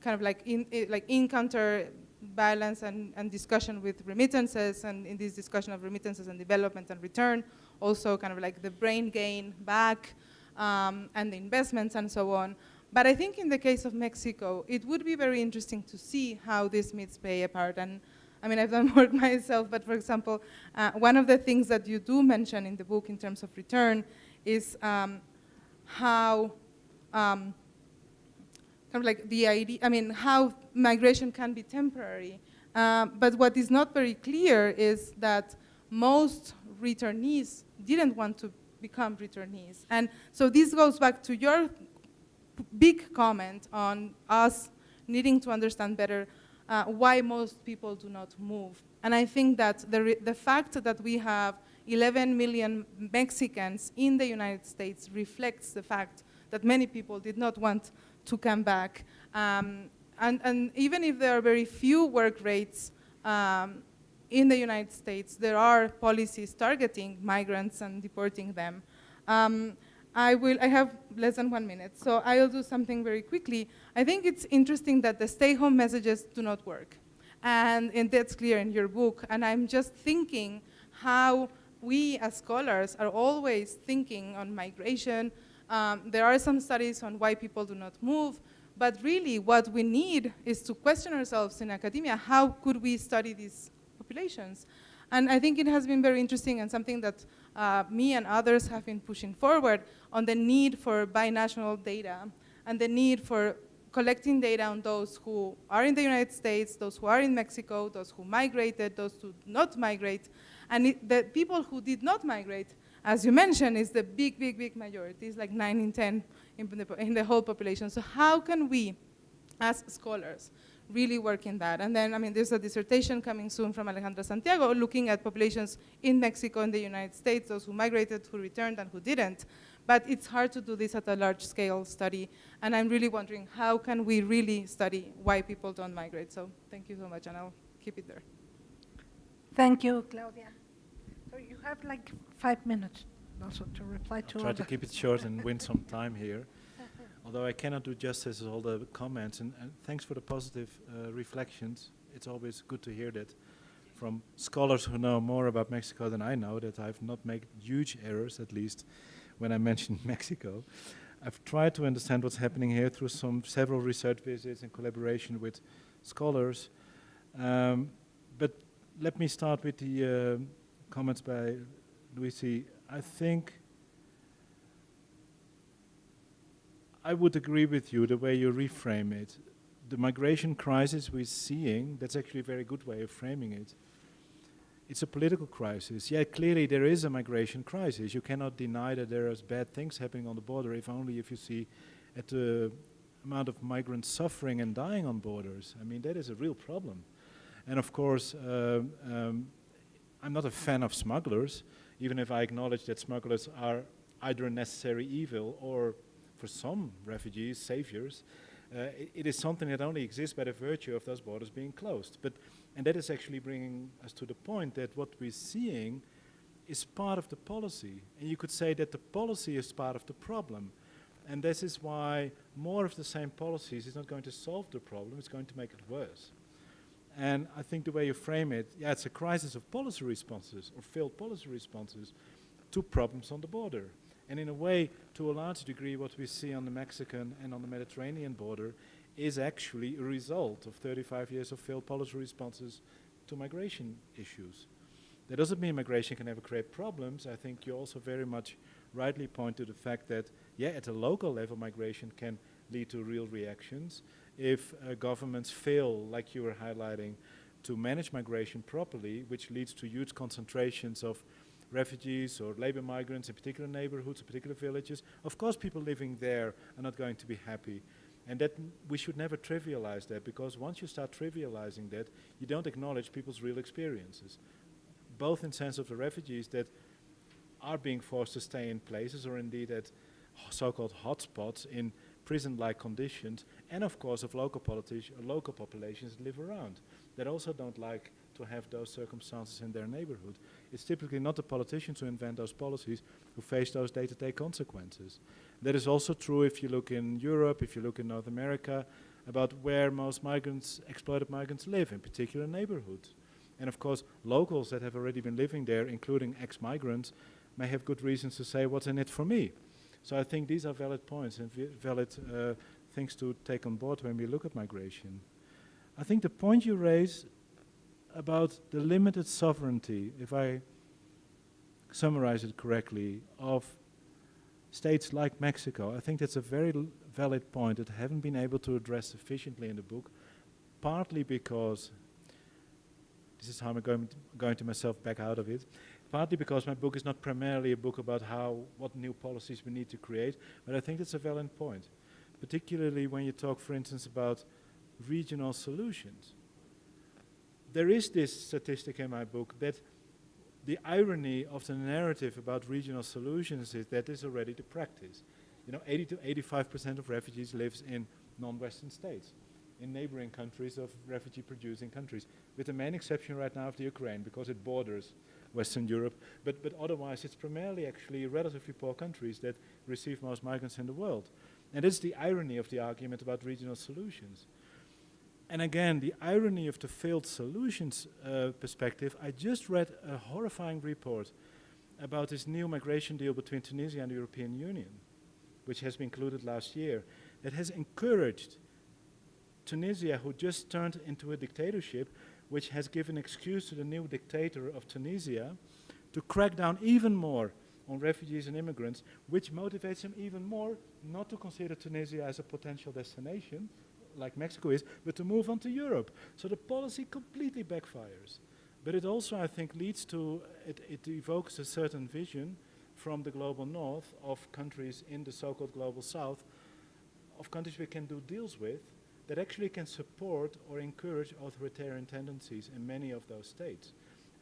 [SPEAKER 4] of like in counterbalance and discussion with remittances, and in this discussion of remittances and development and return, also kind of like the brain gain back and the investments and so on. But I think in the case of Mexico, it would be very interesting to see how these myths play a part. And I mean, I've done work myself, but for example, one of the things that you do mention in the book in terms of return is how kind of like the idea, I mean, how migration can be temporary. But what is not very clear is that most returnees didn't want to become returnees. And so this goes back to your big comment on us needing to understand better why most people do not move. And I think that the fact that we have 11 million Mexicans in the United States reflects the fact that many people did not want to come back. And even if there are very few work rates in the United States, there are policies targeting migrants and deporting them. I have less than 1 minute, so I'll do something very quickly. I think it's interesting that the stay-home messages do not work. And that's clear in your book. And I'm just thinking how we as scholars are always thinking on migration. There are some studies on why people do not move, but really what we need is to question ourselves in academia, how could we study these populations? And I think it has been very interesting and something that me and others have been pushing forward on the need for binational data and the need for collecting data on those who are in the United States, those who are in Mexico, those who migrated, those who did not migrate. And the people who did not migrate, as you mentioned, is the big, big, big majority. It's like 9 in 10 in the whole population. So how can we, as scholars, really work in that? And then, I mean, there's a dissertation coming soon from Alejandra Santiago looking at populations in Mexico and the United States, those who migrated, who returned, and who didn't. But it's hard to do this at a large-scale study. And I'm really wondering, how can we really study why people don't migrate? So thank you so much, and I'll keep it there.
[SPEAKER 1] Thank you, Claudia. So you have like 5 minutes also to reply to
[SPEAKER 2] I'll try to keep it short and win some time here. Although I cannot do justice to all the comments, and thanks for the positive reflections. It's always good to hear that from scholars who know more about Mexico than I know, that I've not made huge errors, at least when I mentioned Mexico. I've tried to understand what's happening here through several research visits and collaboration with scholars. But let me start with the comments by Luicy. I think I would agree with you the way you reframe it. The migration crisis we're seeing, that's actually a very good way of framing it. It's a political crisis. Yeah, clearly there is a migration crisis. You cannot deny that there is bad things happening on the border, if only if you see at the amount of migrants suffering and dying on borders. I mean, that is a real problem. And of course, I'm not a fan of smugglers, even if I acknowledge that smugglers are either a necessary evil or, for some refugees, saviors. It is something that only exists by the virtue of those borders being closed. And that is actually bringing us to the point that what we're seeing is part of the policy. And you could say that the policy is part of the problem. And this is why more of the same policies is not going to solve the problem, it's going to make it worse. And I think the way you frame it, yeah, it's a crisis of policy responses or failed policy responses to problems on the border. And in a way, to a large degree, what we see on the Mexican and on the Mediterranean border is actually a result of 35 years of failed policy responses to migration issues. That doesn't mean migration can never create problems. I think you also very much rightly point to the fact that, yeah, at a local level, migration can lead to real reactions. If governments fail, like you were highlighting, to manage migration properly, which leads to huge concentrations of refugees or labor migrants in particular neighborhoods, in particular villages, of course people living there are not going to be happy. And that we should never trivialize that, because once you start trivializing that, you don't acknowledge people's real experiences, both in sense of the refugees that are being forced to stay in places or indeed at so-called hotspots in prison-like conditions, and of course of local populations that live around that also don't like to have those circumstances in their neighborhood. It's typically not the politicians who invent those policies who face those day-to-day consequences. That is also true if you look in Europe, if you look in North America, about where most migrants, exploited migrants live, in particular neighborhoods. And of course, locals that have already been living there, including ex-migrants, may have good reasons to say, what's in it for me? So I think these are valid points and valid things to take on board when we look at migration. I think the point you raise about the limited sovereignty, if I summarize it correctly, of states like Mexico, I think that's a very valid point that I haven't been able to address sufficiently in the book, partly because, this is how I'm going to myself back out of it, partly because my book is not primarily a book about what new policies we need to create, but I think that's a valid point, particularly when you talk, for instance, about regional solutions. There is this statistic in my book that the irony of the narrative about regional solutions is that is already the practice. 80 to 85% of refugees lives in non-Western states, in neighboring countries of refugee-producing countries, with the main exception right now of the Ukraine, because it borders Western Europe, but otherwise it's primarily actually relatively poor countries that receive most migrants in the world. And it's the irony of the argument about regional solutions. And again, the irony of the failed solutions perspective, I just read a horrifying report about this new migration deal between Tunisia and the European Union, which has been concluded last year, that has encouraged Tunisia, who just turned into a dictatorship, which has given excuse to the new dictator of Tunisia to crack down even more on refugees and immigrants, which motivates him even more not to consider Tunisia as a potential destination, like Mexico is, but to move on to Europe. So the policy completely backfires. But it also, I think, leads to, it evokes a certain vision from the global north of countries in the so-called global south, of countries we can do deals with, that actually can support or encourage authoritarian tendencies in many of those states.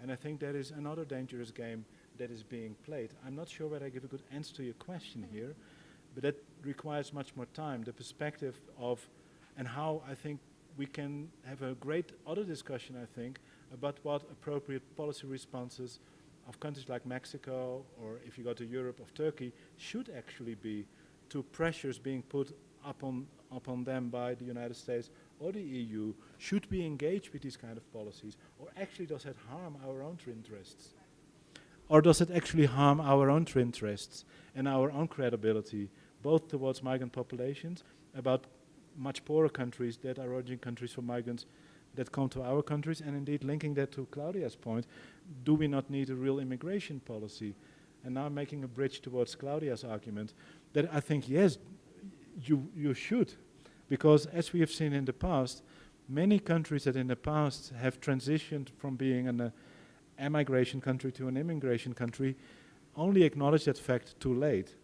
[SPEAKER 2] And I think that is another dangerous game that is being played. I'm not sure whether I give a good answer to your question here, but that requires much more time, the perspective of, and how I think we can have a great other discussion, I think, about what appropriate policy responses of countries like Mexico, or if you go to Europe, of Turkey, should actually be to pressures being put upon them by the United States or the EU. Should we engage with these kind of policies, or actually does it harm our own interests? Or does it actually harm our own interests and our own credibility, both towards migrant populations, about much poorer countries that are origin countries for migrants that come to our countries, and indeed linking that to Claudia's point, do we not need a real immigration policy? And now I'm making a bridge towards Claudia's argument, that I think, yes, you should, because as we have seen in the past, many countries that in the past have transitioned from being an emigration country to an immigration country only acknowledge that fact too late.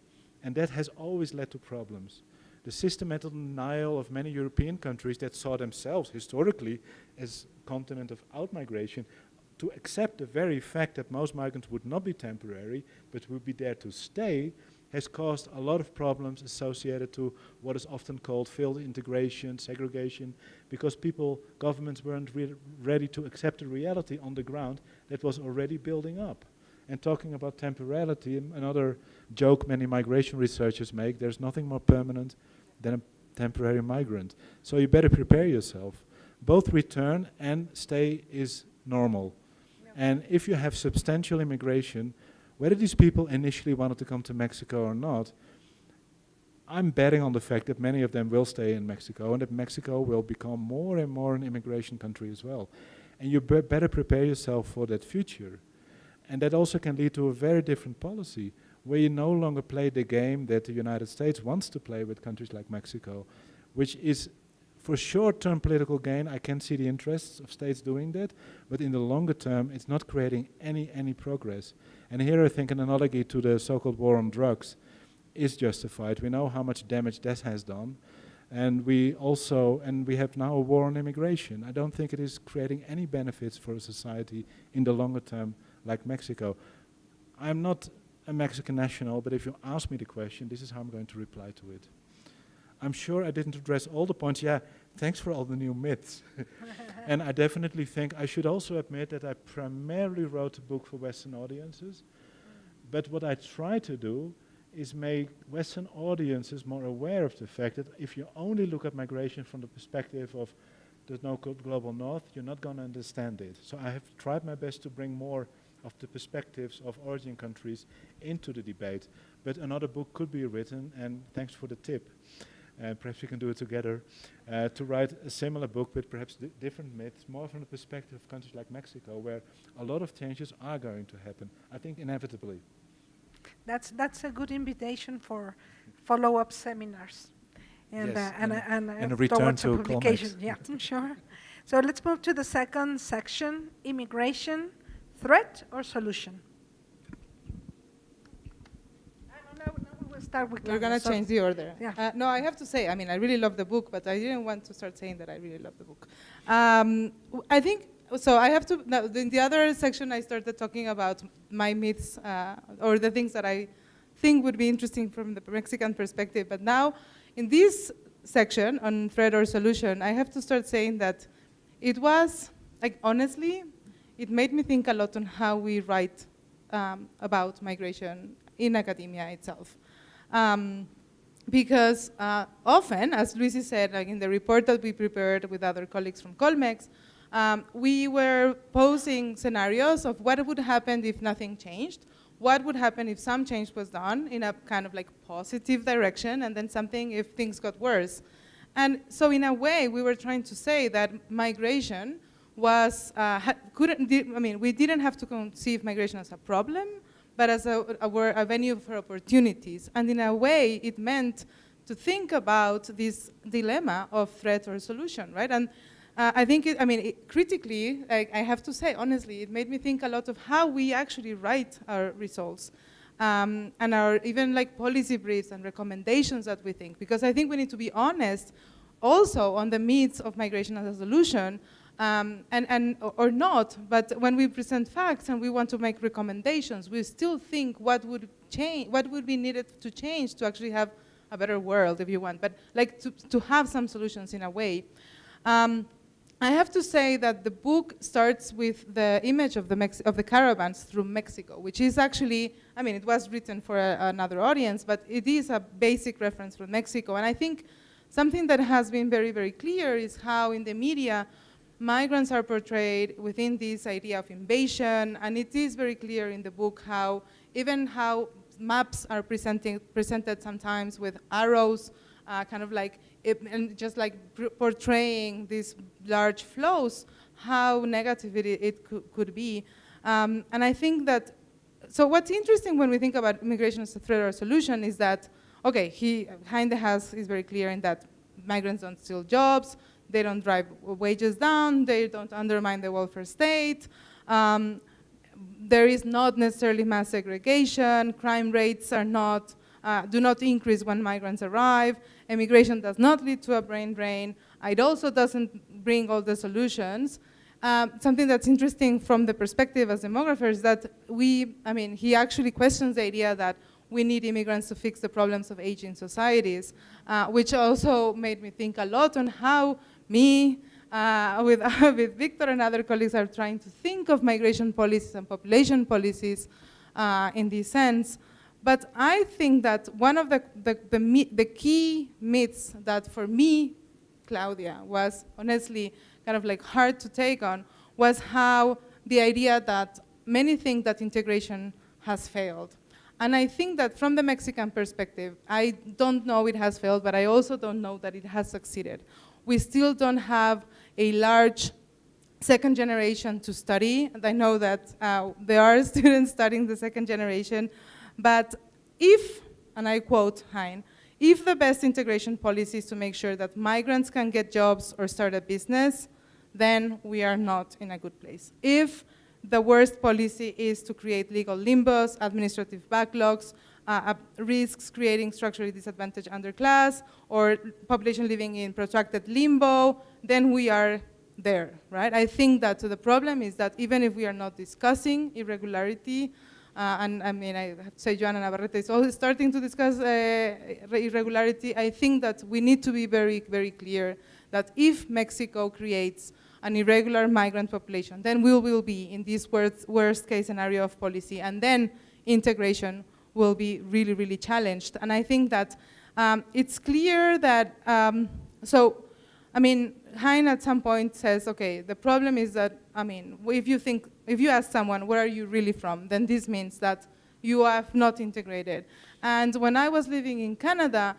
[SPEAKER 2] And that has always led to problems. The systematic denial of many European countries that saw themselves historically as a continent of out-migration to accept the very fact that most migrants would not be temporary but would be there to stay has caused a lot of problems associated to what is often called failed integration, segregation, because governments weren't ready to accept the reality on the ground that was already building up. And talking about temporality, another joke many migration researchers make, there's nothing more permanent than a temporary migrant. So you better prepare yourself. Both return and stay is normal. Yeah. And if you have substantial immigration, whether these people initially wanted to come to Mexico or not, I'm betting on the fact that many of them will stay in Mexico and that Mexico will become more and more an immigration country as well. And you better prepare yourself for that future. And that also can lead to a very different policy, where you no longer play the game that the United States wants to play with countries like Mexico, which is for short-term political gain. I can see the interests of states doing that, but in the longer term, it's not creating any progress. And here I think an analogy to the so-called war on drugs is justified. We know how much damage that has done, and we have now a war on immigration. I don't think it is creating any benefits for a society in the longer term like Mexico. I'm not a Mexican national, but if you ask me the question, this is how I'm going to reply to it. I'm sure I didn't address all the points. Yeah, thanks for all the new myths. And I definitely think I should also admit that I primarily wrote a book for Western audiences. But what I try to do is make Western audiences more aware of the fact that if you only look at migration from the perspective of the global north, you're not going to understand it. So I have tried my best to bring more of the perspectives of origin countries into the debate. But another book could be written, and thanks for the tip. Perhaps we can do it together, to write a similar book with perhaps different myths, more from the perspective of countries like Mexico, where a lot of changes are going to happen, I think inevitably.
[SPEAKER 1] That's a good invitation for follow-up seminars. And,
[SPEAKER 2] yes,
[SPEAKER 1] and
[SPEAKER 2] a return
[SPEAKER 1] towards a
[SPEAKER 2] to
[SPEAKER 1] publication.
[SPEAKER 2] Colmex.
[SPEAKER 1] Yeah, sure. So let's move to the second section, immigration, threat or solution? No, we'll start with
[SPEAKER 4] We're going to change the order.
[SPEAKER 1] Yeah.
[SPEAKER 4] No, I have to say, I mean, I really love the book, but I didn't want to start saying that I really love the book. I think, so I have to, no, in the other section I started talking about my myths, or the things that I think would be interesting from the Mexican perspective, but now in this section on threat or solution, I have to start saying that it was, like, honestly, it made me think a lot on how we write about migration in academia itself. Because often, as Luicy said, like in the report that we prepared with other colleagues from Colmex, we were posing scenarios of what would happen if nothing changed, what would happen if some change was done in a kind of like positive direction, and then something if things got worse. And so in a way, we were trying to say that migration was, we didn't have to conceive migration as a problem, but as a venue for opportunities. And in a way, it meant to think about this dilemma of threat or solution, right? And I think, critically, I have to say, honestly, it made me think a lot of how we actually write our results. And our even like policy briefs and recommendations that we think. Because I think we need to be honest also on the myths of migration as a solution, or not, but when we present facts and we want to make recommendations, we still think what would change, what would be needed to change to actually have a better world, if you want, but like to have some solutions in a way. I have to say that the book starts with the image of the caravans through Mexico, which is actually, it was written for another audience, but it is a basic reference from Mexico. And I think something that has been very, very clear is how in the media, migrants are portrayed within this idea of invasion, and it is very clear in the book how maps are presented sometimes with arrows, kind of like, and just like portraying these large flows, how negative it could be. And I think that, so what's interesting when we think about immigration as a threat or a solution is that, okay, is very clear in that migrants don't steal jobs, they don't drive wages down, they don't undermine the welfare state, there is not necessarily mass segregation, crime rates are not, do not increase when migrants arrive, immigration does not lead to a brain drain, it also doesn't bring all the solutions. Something that's interesting from the perspective as demographers is that he actually questions the idea that we need immigrants to fix the problems of aging societies, which also made me think a lot on how with Victor and other colleagues are trying to think of migration policies and population policies in this sense. But I think that one of the key myths that for me, Claudia, was honestly kind of like hard to take on was how the idea that many think that integration has failed. And I think that from the Mexican perspective, I don't know it has failed, but I also don't know that it has succeeded. We still don't have a large second generation to study. And I know that there are students studying the second generation, but if, and I quote Hein, if the best integration policy is to make sure that migrants can get jobs or start a business, then we are not in a good place. If the worst policy is to create legal limbos, administrative backlogs, risks creating structurally disadvantaged underclass, or population living in protracted limbo, then we are there, right? I think that the problem is that even if we are not discussing irregularity, and I mean, I have to say Joana Navarrete is always starting to discuss irregularity, I think that we need to be very, very clear that if Mexico creates an irregular migrant population, then we will be in this worst case scenario of policy, and then integration will be really, really challenged. And I think that it's clear that, I mean, Hein at some point says, okay, the problem is that, I mean, if you ask someone, where are you really from, then this means that you have not integrated. And when I was living in Canada,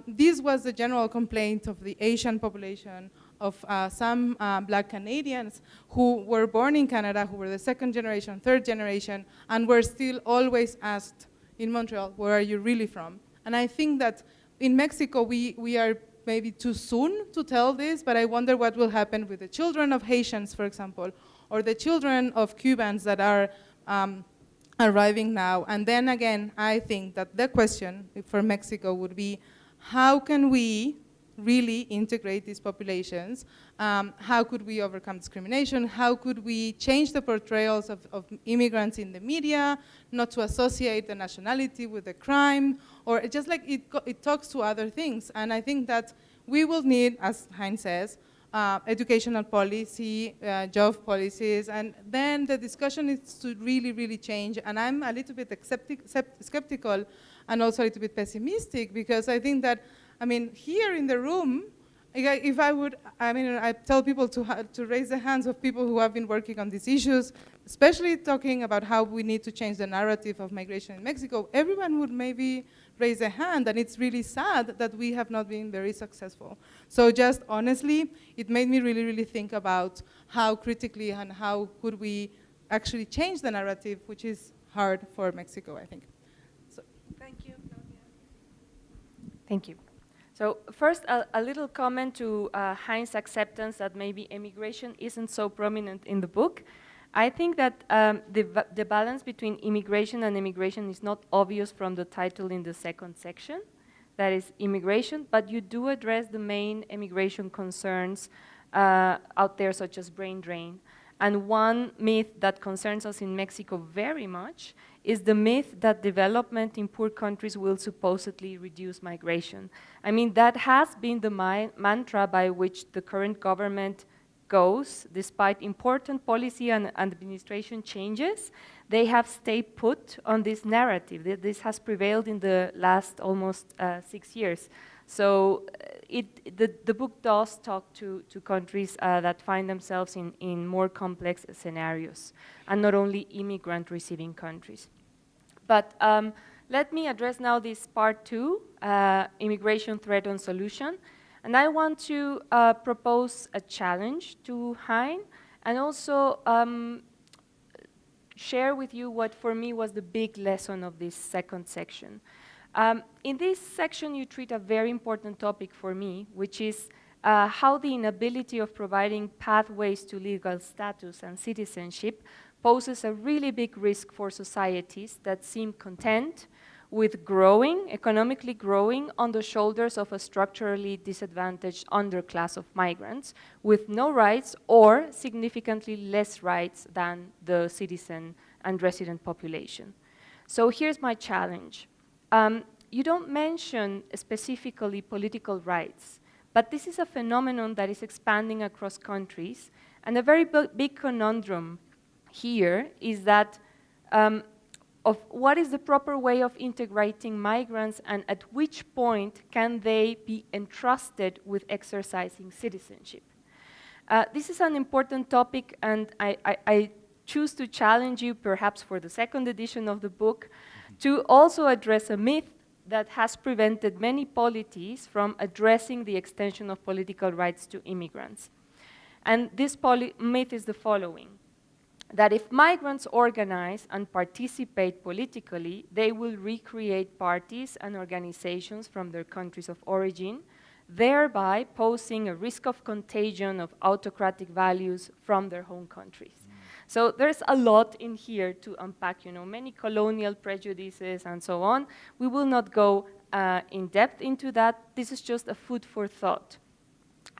[SPEAKER 4] this was the general complaint of the Asian population, of some Black Canadians who were born in Canada, who were the second generation, third generation, and were still always asked in Montreal, where are you really from? And I think that in Mexico, we are maybe too soon to tell this, but I wonder what will happen with the children of Haitians, for example, or the children of Cubans that are arriving now. And then again, I think that the question for Mexico would be, how can we really integrate these populations? How could we overcome discrimination? How could we change the portrayals of immigrants in the media, not to associate the nationality with the crime, or just like it talks to other things. And I think that we will need, as Hein says, educational policy, job policies, and then the discussion is to really, really change. And I'm a little bit skeptical and also a little bit pessimistic, because I think that, I mean, here in the room, if I would, I mean, I tell people to raise the hands of people who have been working on these issues, especially talking about how we need to change the narrative of migration in Mexico, everyone would maybe raise a hand, and it's really sad that we have not been very successful. So just honestly, it made me really, really think about how critically and how could we actually change the narrative, which is hard for Mexico, I think. So.
[SPEAKER 1] Thank you, Claudia.
[SPEAKER 3] Thank you. So first, a little comment to Hein's acceptance that maybe immigration isn't so prominent in the book. I think that the balance between immigration and immigration is not obvious from the title in the second section, that is immigration, but you do address the main immigration concerns out there, such as brain drain. And one myth that concerns us in Mexico very much is the myth that development in poor countries will supposedly reduce migration. I mean, that has been the mantra by which the current government goes. Despite important policy and administration changes, they have stayed put on this narrative. This has prevailed in the last almost 6 years. So the book does talk to countries that find themselves in more complex scenarios, and not only immigrant receiving countries. But let me address now this part 2, immigration threat and solution. And I want to propose a challenge to Hein, and also share with you what for me was the big lesson of this second section. In this section, you treat a very important topic for me, which is how the inability of providing pathways to legal status and citizenship poses a really big risk for societies that seem content with growing, economically growing, on the shoulders of a structurally disadvantaged underclass of migrants with no rights or significantly less rights than the citizen and resident population. So here's my challenge. You don't mention specifically political rights, but this is a phenomenon that is expanding across countries, and a very big conundrum here is that of what is the proper way of integrating migrants, and at which point can they be entrusted with exercising citizenship. This is an important topic, and I choose to challenge you, perhaps for the second edition of the book, to also address a myth that has prevented many polities from addressing the extension of political rights to immigrants. And this myth is the following: that if migrants organize and participate politically, they will recreate parties and organizations from their countries of origin, thereby posing a risk of contagion of autocratic values from their home countries. So there's a lot in here to unpack, many colonial prejudices and so on. We will not go in depth into that. This is just a food for thought.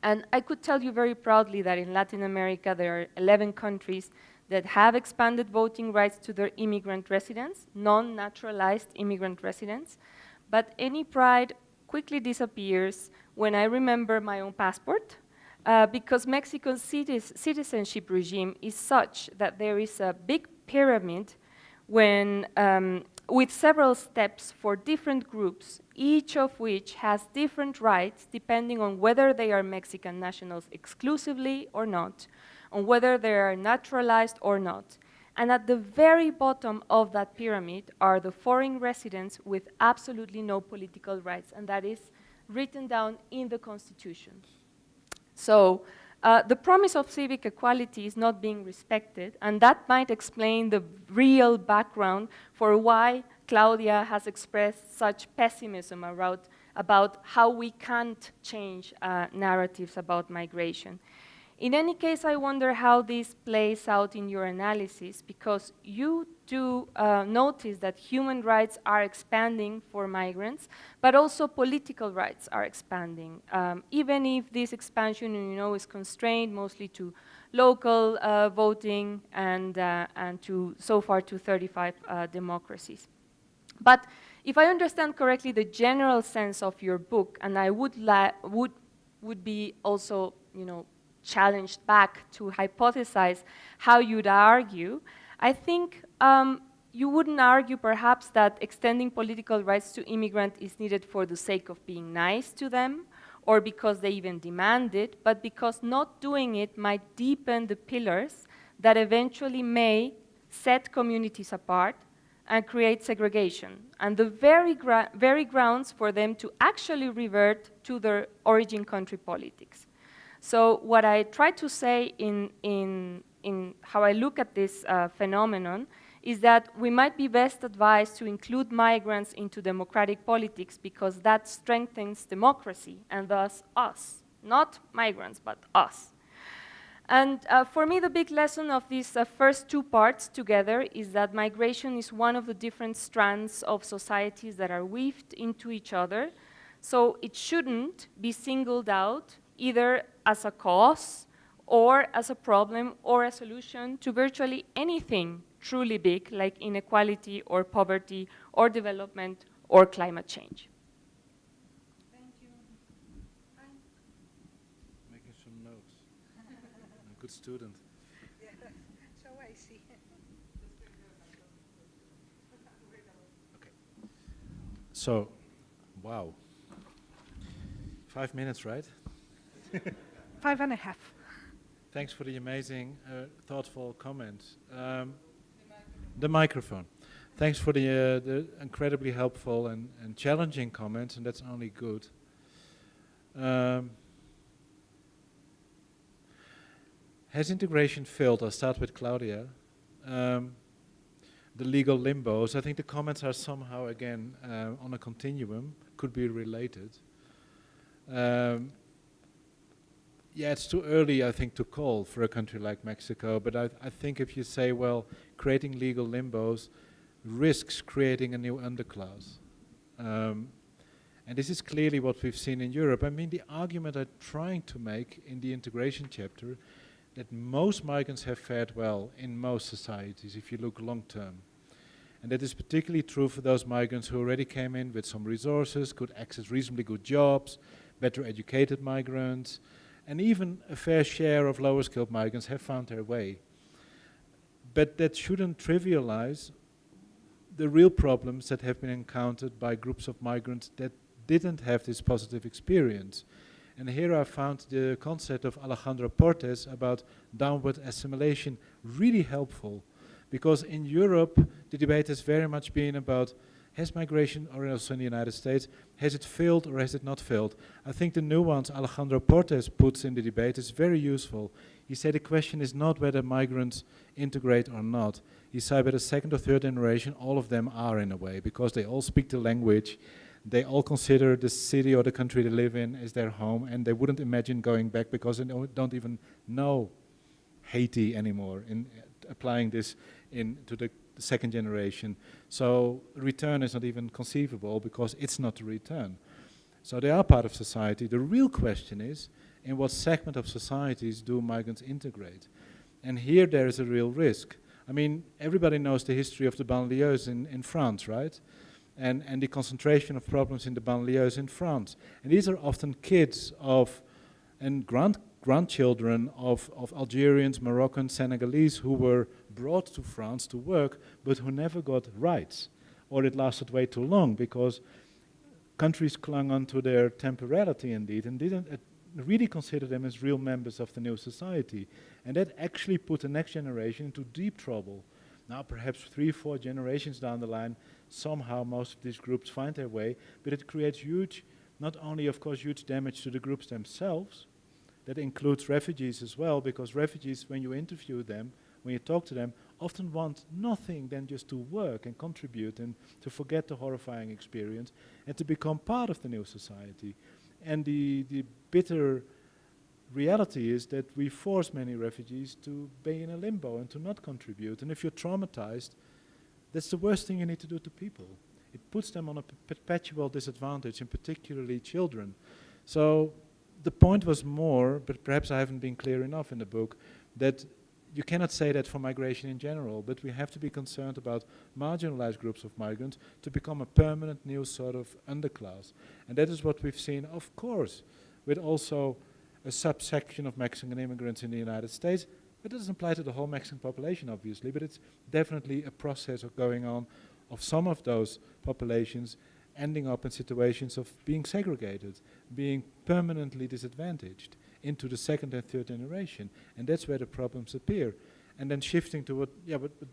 [SPEAKER 3] And I could tell you very proudly that in Latin America, there are 11 countries that have expanded voting rights to their immigrant residents, non-naturalized immigrant residents. But any pride quickly disappears when I remember my own passport, because Mexico's citizenship regime is such that there is a big pyramid with several steps for different groups, each of which has different rights depending on whether they are Mexican nationals exclusively or not, on whether they are naturalized or not. And at the very bottom of that pyramid are the foreign residents with absolutely no political rights, and that is written down in the Constitution. So the promise of civic equality is not being respected, and that might explain the real background for why Claudia has expressed such pessimism about how we can't change narratives about migration. In any case, I wonder how this plays out in your analysis, because you do notice that human rights are expanding for migrants, but also political rights are expanding, even if this expansion, is constrained mostly to local voting and so far to 35 democracies. But if I understand correctly the general sense of your book, and I would be also, challenged back to hypothesize how you'd argue, I think you wouldn't argue perhaps that extending political rights to immigrants is needed for the sake of being nice to them, or because they even demand it, but because not doing it might deepen the pillars that eventually may set communities apart and create segregation, and the very grounds for them to actually revert to their origin country politics. So what I try to say in how I look at this phenomenon is that we might be best advised to include migrants into democratic politics, because that strengthens democracy and thus us, not migrants, but us. And for me, the big lesson of these first two parts together is that migration is one of the different strands of societies that are weaved into each other, so it shouldn't be singled out either as a cause or as a problem or a solution to virtually anything truly big, like inequality or poverty or development or climate change.
[SPEAKER 1] Thank you.
[SPEAKER 2] Making some notes. I'm a good student.
[SPEAKER 1] Yeah, so I see.
[SPEAKER 2] Okay. So, wow. 5 minutes, right?
[SPEAKER 1] 5.5.
[SPEAKER 2] Thanks for the amazing, thoughtful comments. The microphone. Thanks for the incredibly helpful and challenging comments, and that's only good. Has integration failed? I'll start with Claudia. The legal limbos. I think the comments are somehow, again, on a continuum, could be related. Yeah, it's too early, I think, to call for a country like Mexico, but I think if you say, well, creating legal limbos risks creating a new underclass. And this is clearly what we've seen in Europe. I mean, the argument I'm trying to make in the integration chapter, that most migrants have fared well in most societies, if you look long term. And that is particularly true for those migrants who already came in with some resources, could access reasonably good jobs, better educated migrants, and even a fair share of lower skilled migrants have found their way. But that shouldn't trivialize the real problems that have been encountered by groups of migrants that didn't have this positive experience. And here I found the concept of Alejandro Portes about downward assimilation really helpful, because in Europe the debate has very much been about Has migration, or also in the United States, has it failed or has it not failed? I think the nuance Alejandro Portes puts in the debate is very useful. He said the question is not whether migrants integrate or not. He said by the second or third generation, all of them are in a way, because they all speak the language, they all consider the city or the country they live in as their home, and they wouldn't imagine going back because they don't even know Haiti anymore, in applying this to the second generation. So return is not even conceivable because it's not a return. So they are part of society. The real question is, in what segment of societies do migrants integrate? And here there is a real risk. I mean, everybody knows the history of the banlieues in France, right? And the concentration of problems in the banlieues in France. And these are often kids of, and grandchildren of Algerians, Moroccans, Senegalese who were brought to France to work, but who never got rights, or it lasted way too long because countries clung on to their temporality indeed and didn't really consider them as real members of the new society. And that actually put the next generation into deep trouble. Now perhaps 3-4 generations down the line, somehow most of these groups find their way, but it creates huge, not only of course huge damage to the groups themselves, that includes refugees as well, because refugees, when you interview them, when you talk to them, often want nothing than just to work and contribute and to forget the horrifying experience and to become part of the new society. And the bitter reality is that we force many refugees to be in a limbo and to not contribute. And if you're traumatized, that's the worst thing you need to do to people. It puts them on a perpetual disadvantage, and particularly children. So the point was more, but perhaps I haven't been clear enough in the book, that you cannot say that for migration in general, but we have to be concerned about marginalized groups of migrants to become a permanent new sort of underclass. And that is what we've seen, of course, with also a subsection of Mexican immigrants in the United States. It doesn't apply to the whole Mexican population, obviously, but it's definitely a process of going on of some of those populations ending up in situations of being segregated, being permanently disadvantaged into the second and third generation. And that's where the problems appear. And then shifting to what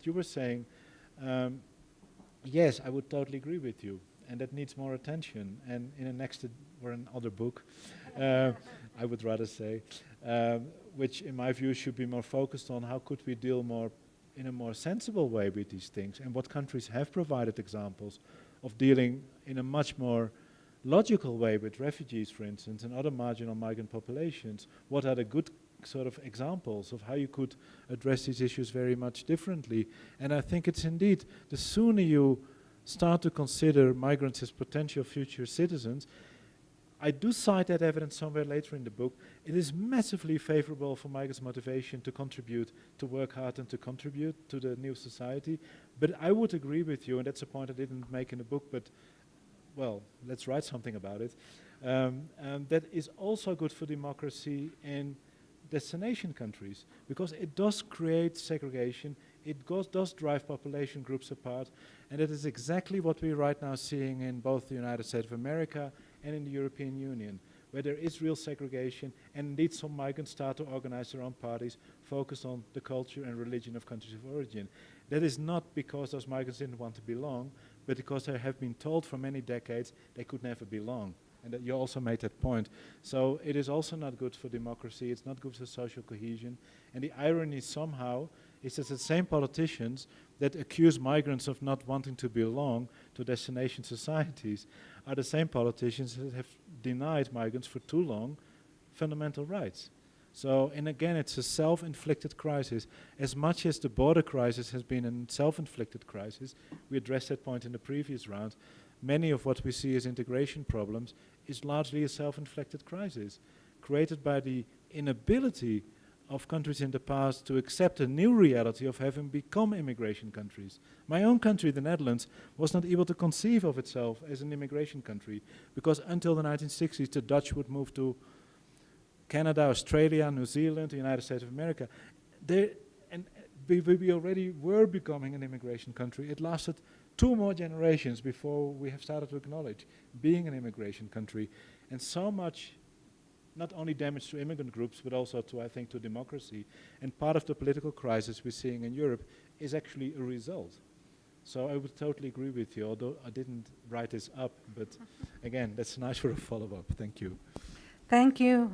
[SPEAKER 2] you were saying, yes, I would totally agree with you. And that needs more attention. And in a next or another book, I would rather say, which in my view should be more focused on how could we deal more in a more sensible way with these things, and what countries have provided examples of dealing in a much more logical way with refugees, for instance, and other marginal migrant populations. What are the good sort of examples of how you could address these issues very much differently? And I think it's indeed, the sooner you start to consider migrants as potential future citizens, I do cite that evidence somewhere later in the book. It is massively favorable for migrants' motivation to contribute, to work hard and to contribute to the new society. But I would agree with you, and that's a point I didn't make in the book, but well, let's write something about it. That is also good for democracy in destination countries, because it does create segregation, it does drive population groups apart, and it is exactly what we're right now seeing in both the United States of America and in the European Union, where there is real segregation, and indeed some migrants start to organize their own parties focused on the culture and religion of countries of origin. That is not because those migrants didn't want to belong, but because they have been told for many decades they could never belong. And that you also made that point. So it is also not good for democracy, it's not good for social cohesion. And the irony somehow is that the same politicians that accuse migrants of not wanting to belong to destination societies are the same politicians that have denied migrants for too long fundamental rights. So, and again, it's a self-inflicted crisis. As much as the border crisis has been a self-inflicted crisis, we addressed that point in the previous round, many of what we see as integration problems is largely a self-inflicted crisis, created by the inability of countries in the past to accept a new reality of having become immigration countries. My own country, the Netherlands, was not able to conceive of itself as an immigration country, because until the 1960s, the Dutch would move to Canada, Australia, New Zealand, the United States of America. And we already were becoming an immigration country. It lasted 2 more generations before we have started to acknowledge being an immigration country. And so much, not only damage to immigrant groups, but also to, I think, to democracy. And part of the political crisis we're seeing in Europe is actually a result. So I would totally agree with you, although I didn't write this up, but again, that's nice for a follow-up. Thank you.
[SPEAKER 1] Thank you.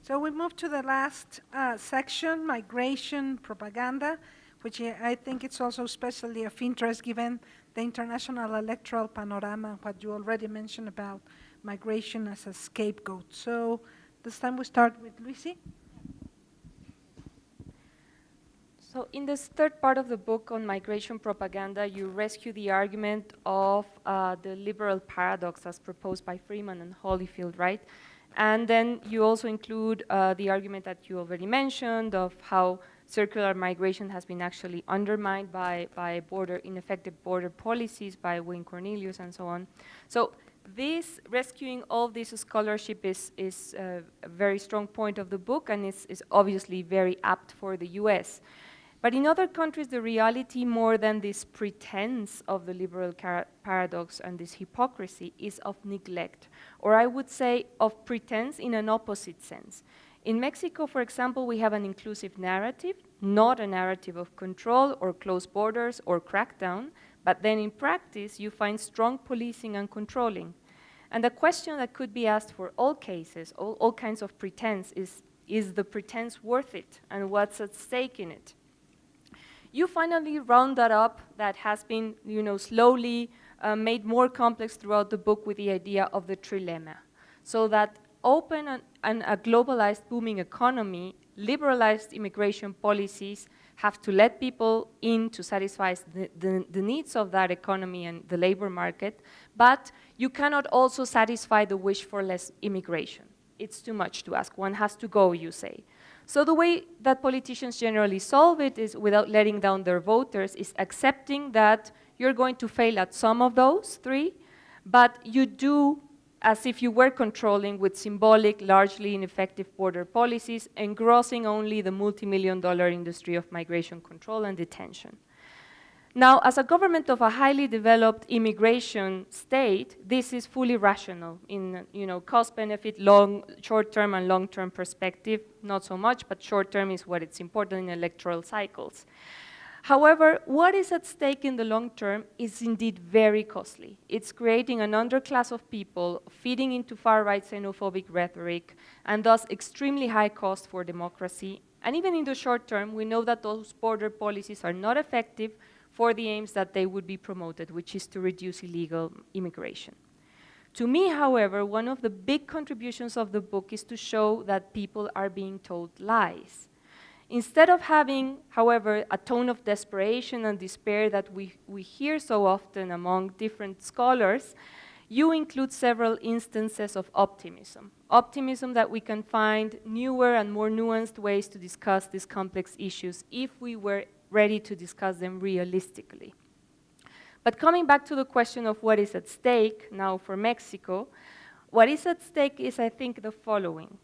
[SPEAKER 1] So we move to the last section, migration propaganda, which I think it's also especially of interest given the international electoral panorama, what you already mentioned about migration as a scapegoat. So this time we start with Luicy.
[SPEAKER 3] So in this third part of the book on migration propaganda, you rescue the argument of the liberal paradox as proposed by Freeman and Holyfield, right? And then you also include the argument that you already mentioned of how circular migration has been actually undermined by ineffective border policies by Wayne Cornelius and so on. So this rescuing all this scholarship is a very strong point of the book, and is obviously very apt for the US. But in other countries, the reality, more than this pretense of the liberal paradox and this hypocrisy, is of neglect, or I would say of pretense in an opposite sense. In Mexico, for example, we have an inclusive narrative, not a narrative of control or closed borders or crackdown, but then in practice, you find strong policing and controlling. And the question that could be asked for all cases, all kinds of pretense, is the pretense worth it, and what's at stake in it? You finally round that up, that has been, slowly made more complex throughout the book with the idea of the trilemma. So that open and a globalized booming economy, liberalized immigration policies have to let people in to satisfy the needs of that economy and the labor market, but you cannot also satisfy the wish for less immigration. It's too much to ask. One has to go, you say. So the way that politicians generally solve it is, without letting down their voters, is accepting that you're going to fail at some of those three, but you do as if you were controlling with symbolic, largely ineffective border policies, engrossing only the multi-million-dollar industry of migration control and detention. Now, as a government of a highly developed immigration state, this is fully rational in cost-benefit, short-term and long-term perspective, not so much, but short-term is what it's important in electoral cycles. However, what is at stake in the long term is indeed very costly. It's creating an underclass of people, feeding into far-right xenophobic rhetoric, and thus extremely high cost for democracy. And even in the short term, we know that those border policies are not effective for the aims that they would be promoted, which is to reduce illegal immigration. To me, however, one of the big contributions of the book is to show that people are being told lies. Instead of having, however, a tone of desperation and despair that we hear so often among different scholars, you include several instances of optimism. Optimism that we can find newer and more nuanced ways to discuss these complex issues if we were ready to discuss them realistically. But coming back to the question of what is at stake now for Mexico, what is at stake is, I think, the following.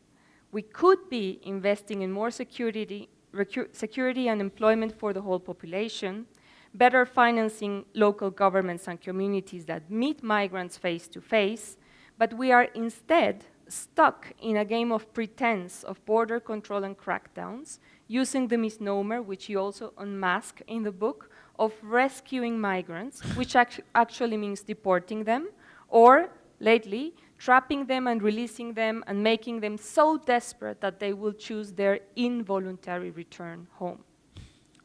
[SPEAKER 3] We could be investing in more security and employment for the whole population, better financing local governments and communities that meet migrants face to face, but we are instead stuck in a game of pretense of border control and crackdowns, using the misnomer, which you also unmask in the book, of rescuing migrants, which actually means deporting them, or, lately, trapping them and releasing them and making them so desperate that they will choose their involuntary return home.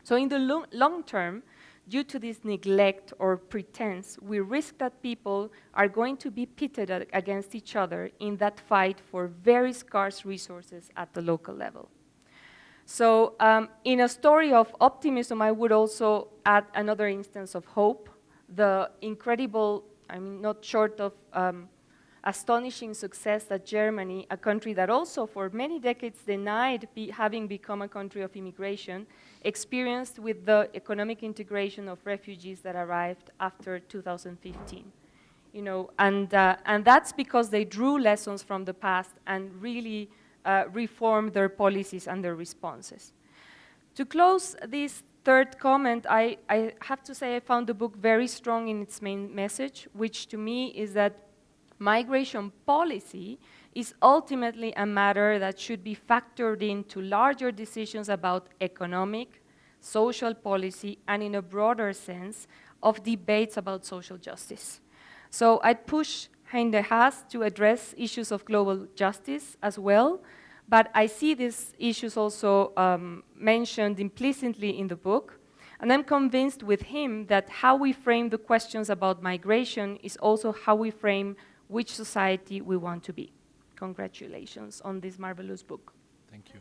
[SPEAKER 3] So in the long term, due to this neglect or pretense, we risk that people are going to be pitted against each other in that fight for very scarce resources at the local level. So in a story of optimism, I would also add another instance of hope, the incredible, not short of astonishing success that Germany, a country that also for many decades denied having become a country of immigration, experienced with the economic integration of refugees that arrived after 2015. And that's because they drew lessons from the past and really reformed their policies and their responses. To close this third comment, I have to say I found the book very strong in its main message, which to me is that migration policy is ultimately a matter that should be factored into larger decisions about economic, social policy, and in a broader sense, of debates about social justice. So I'd push Hein de Haas to address issues of global justice as well, but I see these issues also mentioned implicitly in the book, and I'm convinced with him that how we frame the questions about migration is also how we frame which society we want to be. Congratulations on this marvelous book.
[SPEAKER 2] Thank you.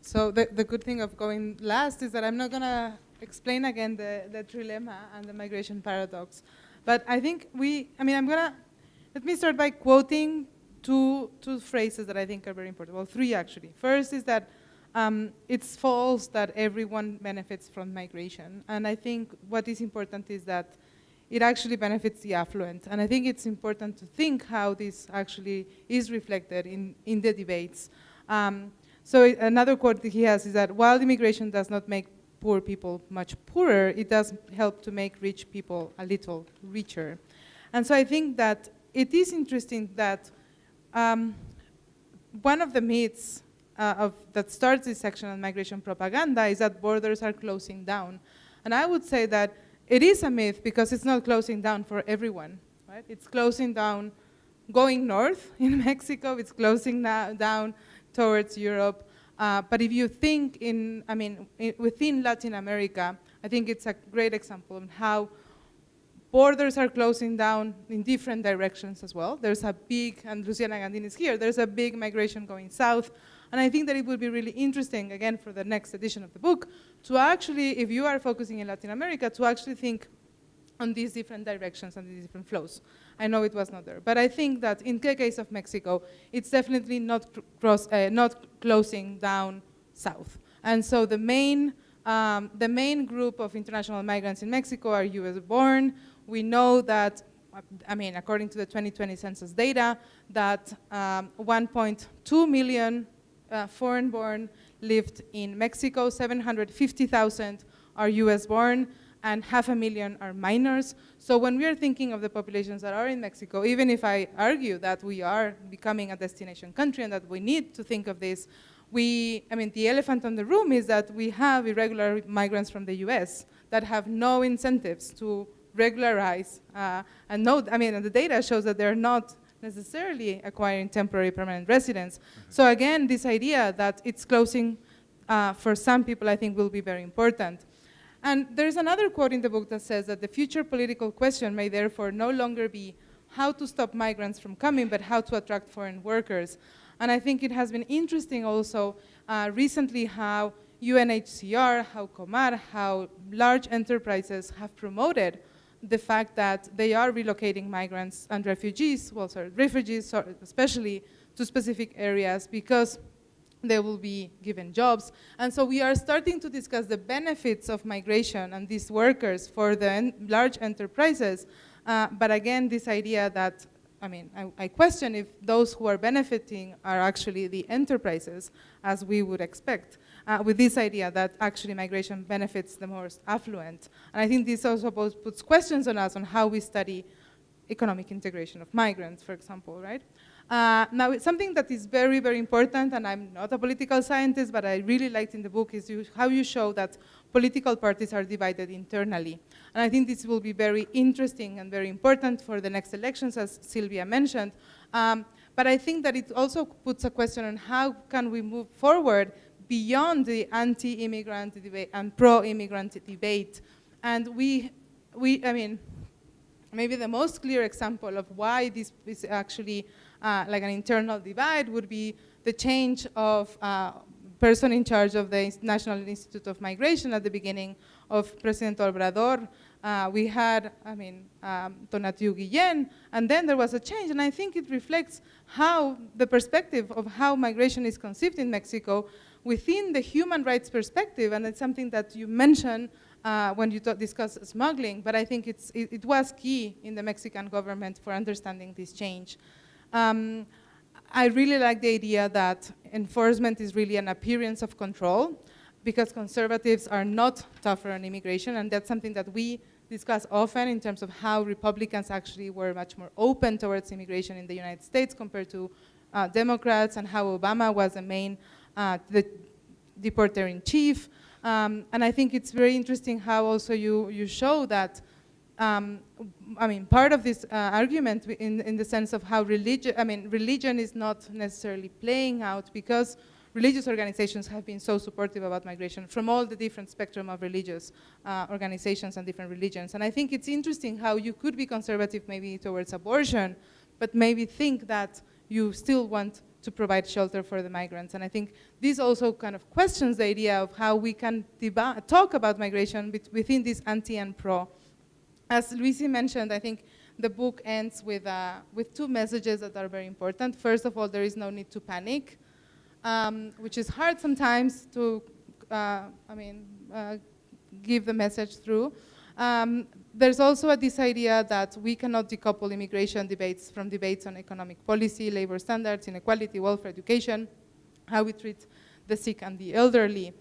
[SPEAKER 4] So the good thing of going last is that I'm not going to explain again the trilemma and the migration paradox. But I think let me start by quoting two phrases that I think are very important. Well, three actually. First is that it's false that everyone benefits from migration. And I think what is important is that it actually benefits the affluent. And I think it's important to think how this actually is reflected in the debates. So another quote that he has is that while immigration does not make poor people much poorer, it does help to make rich people a little richer. And so I think that it is interesting that one of the myths that starts this section on migration propaganda is that borders are closing down. And I would say that it is a myth because it's not closing down for everyone, right? It's closing down going north in Mexico, it's closing down towards Europe. But if you think within Latin America, I think it's a great example of how borders are closing down in different directions as well. There's a big, and Luciana Gandin is here, there's a big migration going south. And I think that it would be really interesting, again, for the next edition of the book, to actually, if you are focusing in Latin America, to actually think on these different directions and these different flows. I know it was not there. But I think that in the case of Mexico, it's definitely not closing down south. And so the main group of international migrants in Mexico are US born. We know that, according to the 2020 census data, that 1.2 million foreign born lived in Mexico, 750,000 are US born, and 500,000 are minors. So when we are thinking of the populations that are in Mexico, even if I argue that we are becoming a destination country and that we need to think of this, the elephant in the room is that we have irregular migrants from the US that have no incentives to regularize, and the data shows that they're not necessarily acquiring temporary permanent residence. So again, this idea that it's closing for some people, I think, will be very important. And there's another quote in the book that says that the future political question may therefore no longer be how to stop migrants from coming, but how to attract foreign workers. And I think it has been interesting also recently how UNHCR, how Comar, how large enterprises have promoted the fact that they are relocating migrants and refugees, especially to specific areas because they will be given jobs. And so we are starting to discuss the benefits of migration and these workers for the large enterprises. But again, this idea that, I question if those who are benefiting are actually the enterprises, as we would expect, with this idea that actually migration benefits the most affluent. And I think this also puts questions on us on how we study economic integration of migrants, for example, right? Now, it's something that is very, very important, and I'm not a political scientist, but I really liked in the book is how you show that political parties are divided internally. And I think this will be very interesting and very important for the next elections, as Silvia mentioned. But I think that it also puts a question on how can we move forward beyond the anti-immigrant debate and pro-immigrant debate. And maybe the most clear example of why this is actually like an internal divide would be the change of person in charge of the National Institute of Migration at the beginning of President Obrador. We had, Tonatiuh Guillén, and then there was a change, and I think it reflects how the perspective of how migration is conceived in Mexico within the human rights perspective, and it's something that you mentioned when you discuss smuggling, but I think it was key in the Mexican government for understanding this change. I really like the idea that enforcement is really an appearance of control because conservatives are not tougher on immigration, and that's something that we discuss often in terms of how Republicans actually were much more open towards immigration in the United States compared to Democrats, and how Obama was the main the deporter in chief. And I think it's very interesting how also you show that, I mean, part of this argument in the sense of how religion is not necessarily playing out, because religious organizations have been so supportive about migration from all the different spectrum of religious organizations and different religions. And I think it's interesting how you could be conservative maybe towards abortion, but maybe think that you still want to provide shelter for the migrants. And I think this also kind of questions the idea of how we can talk about migration within this anti and pro. As Luicy mentioned, I think the book ends with two messages that are very important. First of all, there is no need to panic, which is hard sometimes to give the message through. There's also this idea that we cannot decouple immigration debates from debates on economic policy, labor standards, inequality, welfare, education, how we treat the sick and the elderly.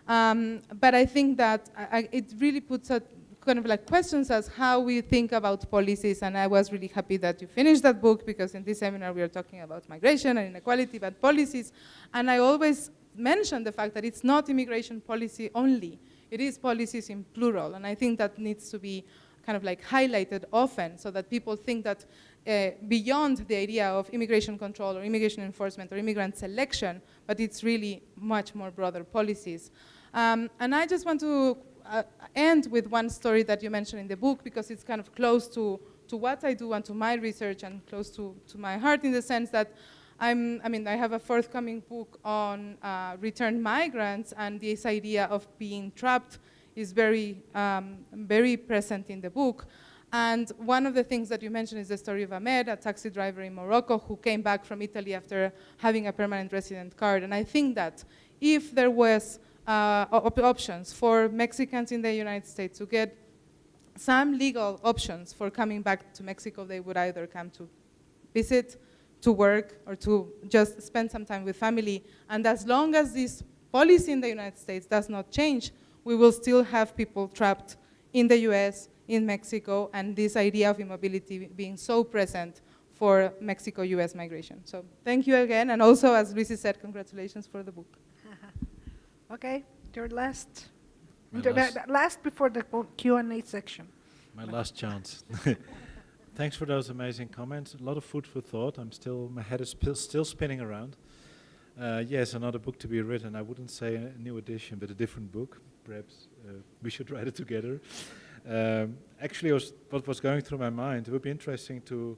[SPEAKER 4] But I think that it really puts a kind of like questions as how we think about policies, and I was really happy that you finished that book, because in this seminar we are talking about migration and inequality, but policies. And I always mention the fact that it's not immigration policy only. It is policies in plural, and I think that needs to be kind of like highlighted often, so that people think that beyond the idea of immigration control or immigration enforcement or immigrant selection, but it's really much more broader policies. And I just want to end with one story that you mentioned in the book, because it's kind of close to what I do and to my research, and close to my heart, in the sense that I have a forthcoming book on returned migrants, and this idea of being trapped is very, very present in the book. And one of the things that you mentioned is the story of Ahmed, a taxi driver in Morocco who came back from Italy after having a permanent resident card. And I think that if there was options for Mexicans in the United States to get some legal options for coming back to Mexico, they would either come to visit, to work, or to just spend some time with family. And as long as this policy in the United States does not change, we will still have people trapped in the US, in Mexico, and this idea of immobility being so present for Mexico-US migration. So thank you again, and also, as Luicy said, congratulations for the book.
[SPEAKER 1] Okay, your last
[SPEAKER 2] My
[SPEAKER 1] last before the Q&A section.
[SPEAKER 2] My last chance. Thanks for those amazing comments. A lot of food for thought. My head is still spinning around. Yes, another book to be written. I wouldn't say a new edition, but a different book. Perhaps we should write it together. Actually, what was going through my mind, it would be interesting to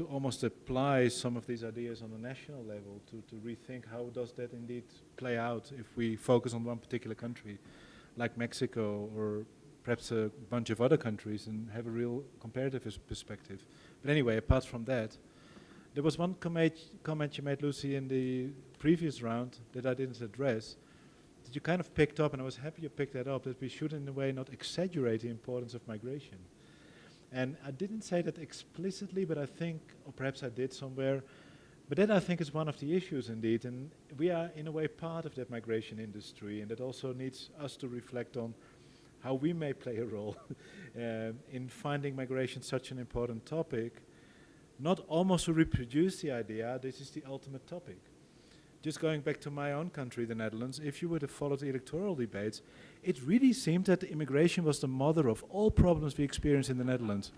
[SPEAKER 2] almost apply some of these ideas on a national level, to rethink how does that indeed play out if we focus on one particular country, like Mexico, or perhaps a bunch of other countries, and have a real comparative perspective. But anyway, apart from that, there was one comment you made, Lucy, in the previous round that I didn't address, that you kind of picked up, and I was happy you picked that up, that we should in a way not exaggerate the importance of migration. And I didn't say that explicitly, but I think, or perhaps I did somewhere, but that I think is one of the issues indeed, and we are in a way part of that migration industry, and that also needs us to reflect on how we may play a role in finding migration such an important topic, not almost to reproduce the idea, this is the ultimate topic. Just going back to my own country, the Netherlands, if you would have followed the electoral debates, it really seemed that immigration was the mother of all problems we experience in the Netherlands.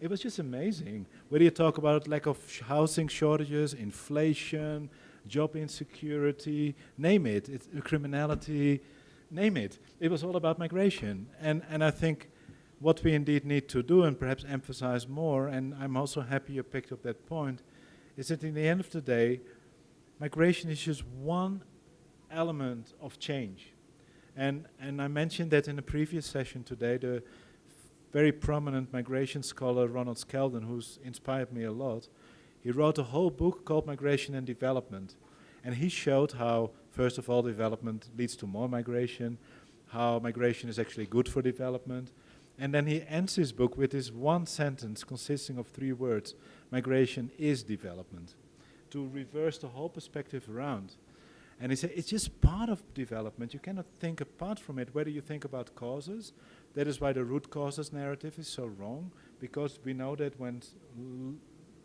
[SPEAKER 2] It was just amazing. Whether you talk about lack of housing shortages, inflation, job insecurity, name it, criminality, name it. It was all about migration. And I think what we indeed need to do, and perhaps emphasize more, and I'm also happy you picked up that point, is that in the end of the day, migration is just one element of change. And I mentioned that in a previous session today, the very prominent migration scholar Ronald Skeldon, who's inspired me a lot, he wrote a whole book called Migration and Development. And he showed how, first of all, development leads to more migration, how migration is actually good for development. And then he ends his book with this one sentence consisting of 3 words: migration is development, to reverse the whole perspective around. And he said it's just part of development. You cannot think apart from it, whether you think about causes. That is why the root causes narrative is so wrong, because we know that when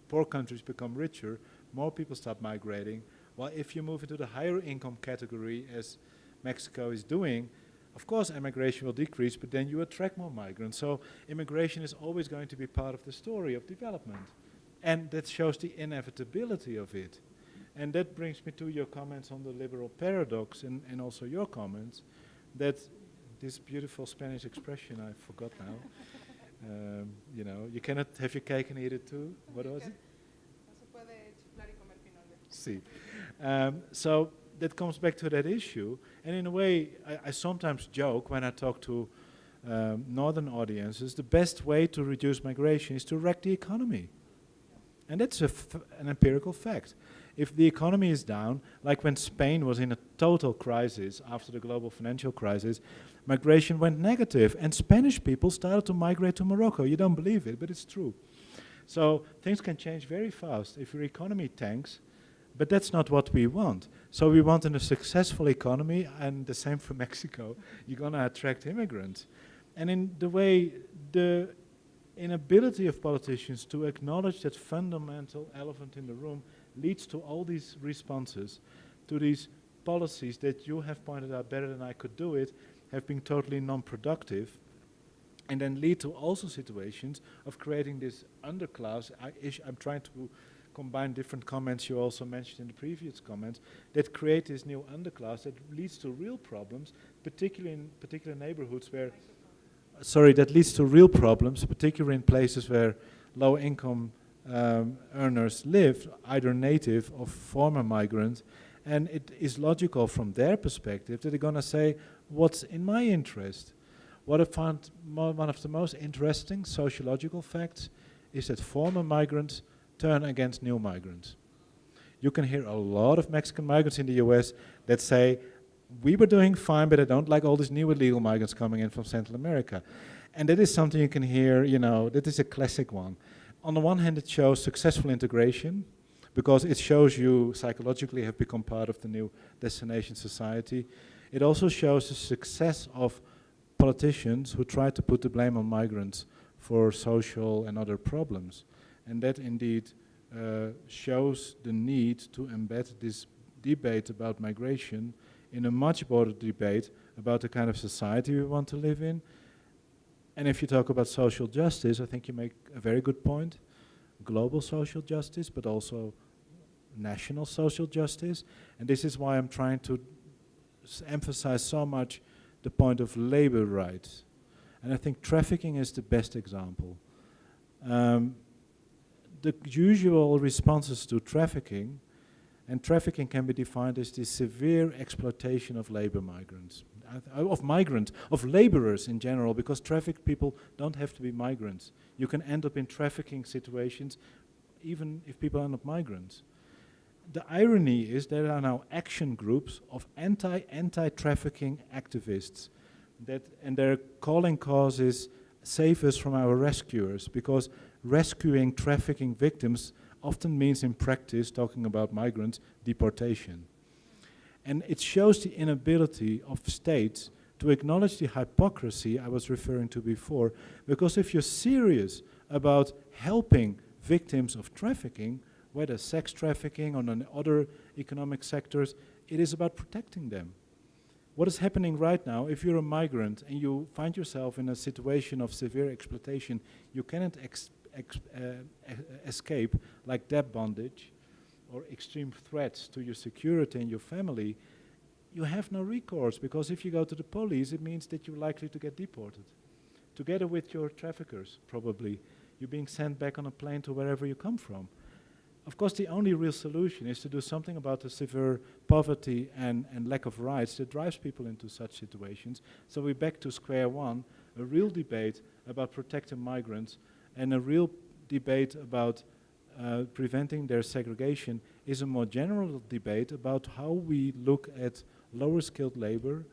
[SPEAKER 2] poor countries become richer, more people start migrating. While if you move into the higher income category, as Mexico is doing, Of course, immigration will decrease, but then you attract more migrants. So immigration is always going to be part of the story of development. And that shows the inevitability of it. And that brings me to your comments on the liberal paradox, and also your comments, that this beautiful Spanish expression, I forgot now, you know, you cannot have your cake and eat it too. What was it? See. So that comes back to that issue. And in a way, I sometimes joke when I talk to northern audiences, the best way to reduce migration is to wreck the economy. And that's an empirical fact. If the economy is down, like when Spain was in a total crisis after the global financial crisis, migration went negative, and Spanish people started to migrate to Morocco. You don't believe it, but it's true. So things can change very fast if your economy tanks, but that's not what we want. So we want in a successful economy, and the same for Mexico, you're going to attract immigrants. And in the way, the inability of politicians to acknowledge that fundamental elephant in the room leads to all these responses, to these policies that you have pointed out better than I could do it, have been totally non-productive, and then lead to also situations of creating this underclass. I'm trying to combine different comments you also mentioned in the previous comments, that create this new underclass that leads to real problems, particularly in particular neighborhoods where, that leads to real problems, particularly in places where low-income earners live, either native or former migrants, and it is logical from their perspective that they're going to say, what's in my interest? What I found one of the most interesting sociological facts is that former migrants turn against new migrants. You can hear a lot of Mexican migrants in the US that say, we were doing fine, but I don't like all these new illegal migrants coming in from Central America. And that is something you can hear, you know, that is a classic one. On the one hand, it shows successful integration, because it shows you psychologically have become part of the new destination society. It also shows the success of politicians who try to put the blame on migrants for social and other problems. And that indeed shows the need to embed this debate about migration in a much broader debate about the kind of society we want to live in. And if you talk about social justice, I think you make a very good point. Global social justice, but also national social justice. And this is why I'm trying to emphasize so much the point of labor rights. And I think trafficking is the best example. The usual responses to trafficking, and trafficking can be defined as the severe exploitation of labor migrants, of laborers in general, because trafficked people don't have to be migrants. You can end up in trafficking situations even if people are not migrants. The irony is there are now action groups of anti-trafficking activists and their calling cause is save us from our rescuers, because rescuing trafficking victims often means in practice, talking about migrants, deportation. And it shows the inability of states to acknowledge the hypocrisy I was referring to before, because if you're serious about helping victims of trafficking, whether sex trafficking or in other economic sectors, it is about protecting them. What is happening right now, if you're a migrant and you find yourself in a situation of severe exploitation, you cannot escape, like debt bondage or extreme threats to your security and your family, you have no recourse, because if you go to the police, it means that you're likely to get deported. Together with your traffickers, probably. You're being sent back on a plane to wherever you come from. Of course, the only real solution is to do something about the severe poverty and lack of rights that drives people into such situations. So we're back to square one, a real debate about protecting migrants, and a real debate about preventing their segregation is a more general debate about how we look at lower skilled labor,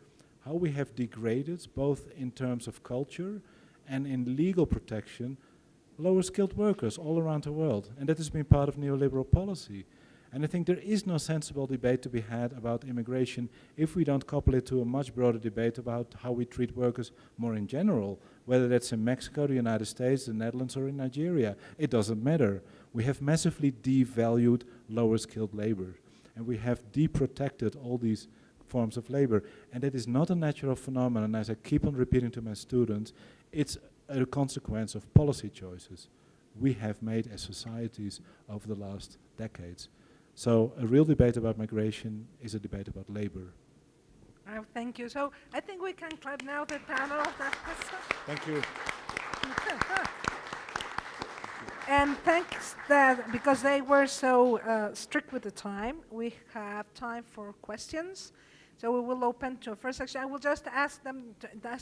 [SPEAKER 2] how we have degraded, both in terms of culture and in legal protection, lower skilled workers all around the world. And that has been part of neoliberal policy. And I think there is no sensible debate to be had about immigration if we don't couple it to a much broader debate about how we treat workers more in general, whether that's in Mexico, the United States, the Netherlands, or in Nigeria. It doesn't matter. We have massively devalued lower skilled labor. And we have deprotected all these forms of labor. And that is not a natural phenomenon, as I keep on repeating to my students. It's a consequence of policy choices we have made as societies over the last decades. So a real debate about migration is a debate about labor.
[SPEAKER 1] Oh, thank you. So I think we can clap now the panel.
[SPEAKER 2] Thank you.
[SPEAKER 1] And thanks that, because they were so strict with the time, we have time for questions. So we will open to a first section. I will just ask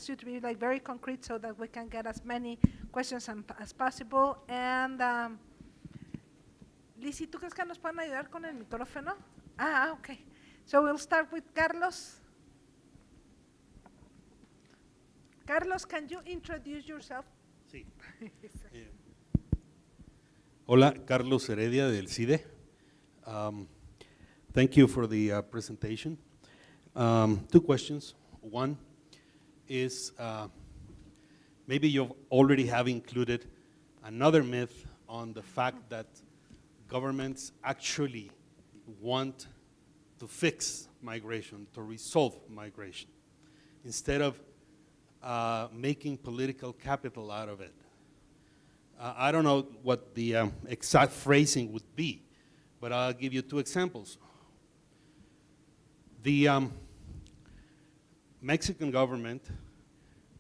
[SPEAKER 1] you to be like very concrete so that we can get as many questions as possible. And Luicy, ¿tú crees que nos pueden ayudar con el micrófono? Okay. So we'll start with Carlos. Carlos, can you introduce yourself?
[SPEAKER 5] Sí. Hola, Carlos Heredia del CIDE. Thank you for the presentation. Two questions. One is maybe you already have included another myth on the fact that governments actually want to fix migration, to resolve migration, instead of making political capital out of it. I don't know what the exact phrasing would be, but I'll give you two examples. The Mexican government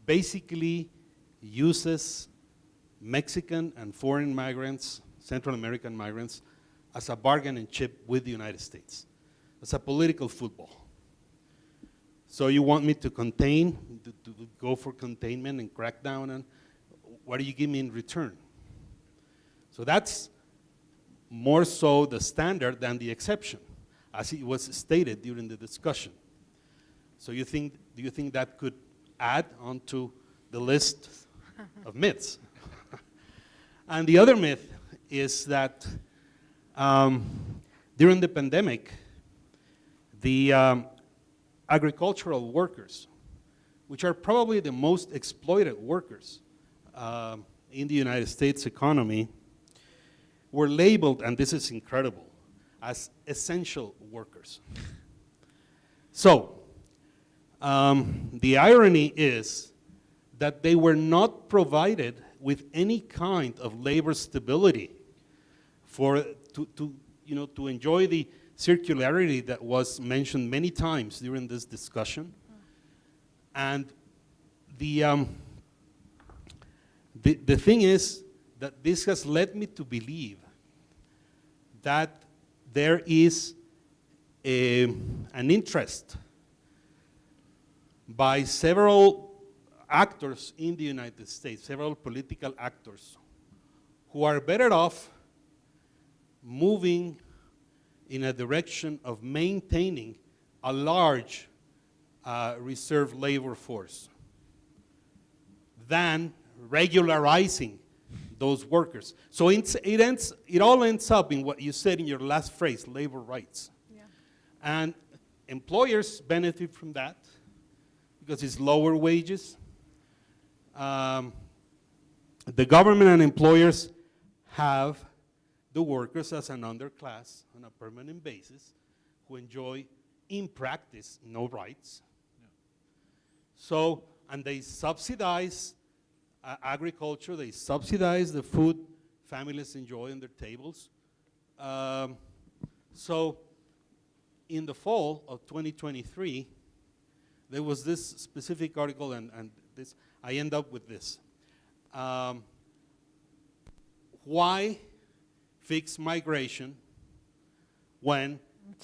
[SPEAKER 5] basically uses Mexican and foreign migrants, Central American migrants, as a bargaining chip with the United States, as a political football. So you want me to contain, to go for containment and crack down, and what do you give me in return? So that's more so the standard than the exception, as it was stated during the discussion. So do you think that could add onto the list of myths? And the other myth is that during the pandemic, the agricultural workers, which are probably the most exploited workers in the United States economy, were labeled, and this is incredible, as essential workers. So, the irony is that they were not provided with any kind of labor stability to enjoy the circularity that was mentioned many times during this discussion. And the thing is that this has led me to believe that there is an interest by several actors in the United States, several political actors, who are better off moving in a direction of maintaining a large reserve labor force than regularizing those workers. So it all ends up in what you said in your last phrase, labor rights.
[SPEAKER 1] Yeah.
[SPEAKER 5] And employers benefit from that because it's lower wages. The government and employers have the workers as an underclass on a permanent basis who enjoy, in practice, no rights. Yeah. So, and they subsidize agriculture, they subsidize the food families enjoy on their tables. So, in the fall of 2023, there was this specific article, and this, I end up with this. Why fix migration when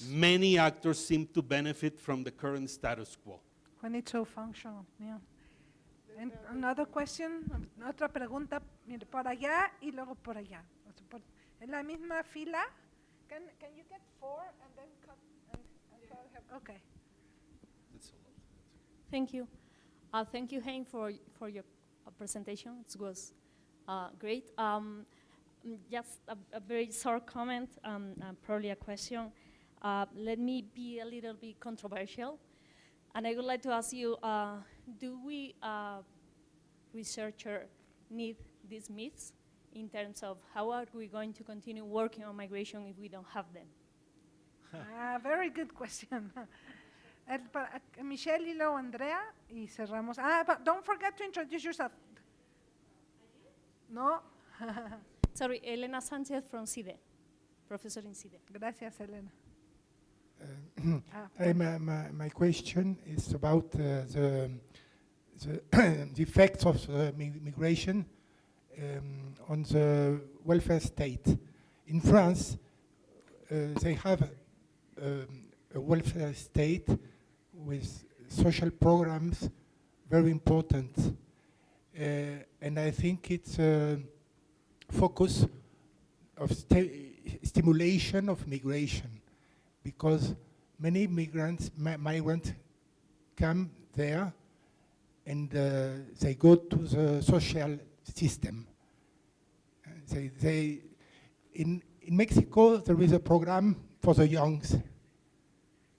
[SPEAKER 5] many actors seem to benefit from the current status quo?
[SPEAKER 1] When it's so functional, yeah. And another question, otra pregunta, mire, por allá y luego por allá. En la misma fila, can you get four and then cut? Okay.
[SPEAKER 6] Thank you. Thank you, Hein, for your presentation. It was great. Just a very short comment, probably a question. Let me be a little bit controversial. And I would like to ask you, do we researchers need these myths in terms of how are we going to continue working on migration if we don't have them?
[SPEAKER 1] Very good question. Michelle y luego Andrea y cerramos. But don't forget to introduce yourself. No.
[SPEAKER 6] Sorry, Elena Sanchez from CIDE, professor in CIDE.
[SPEAKER 1] Gracias, Elena.
[SPEAKER 7] My question is about the the effects of migration on the welfare state. In France, they have a welfare state with social programs very important. And I think it's a focus of stimulation of migration, because many migrants come there and they go to the social system. In Mexico, there is a program for the youngs,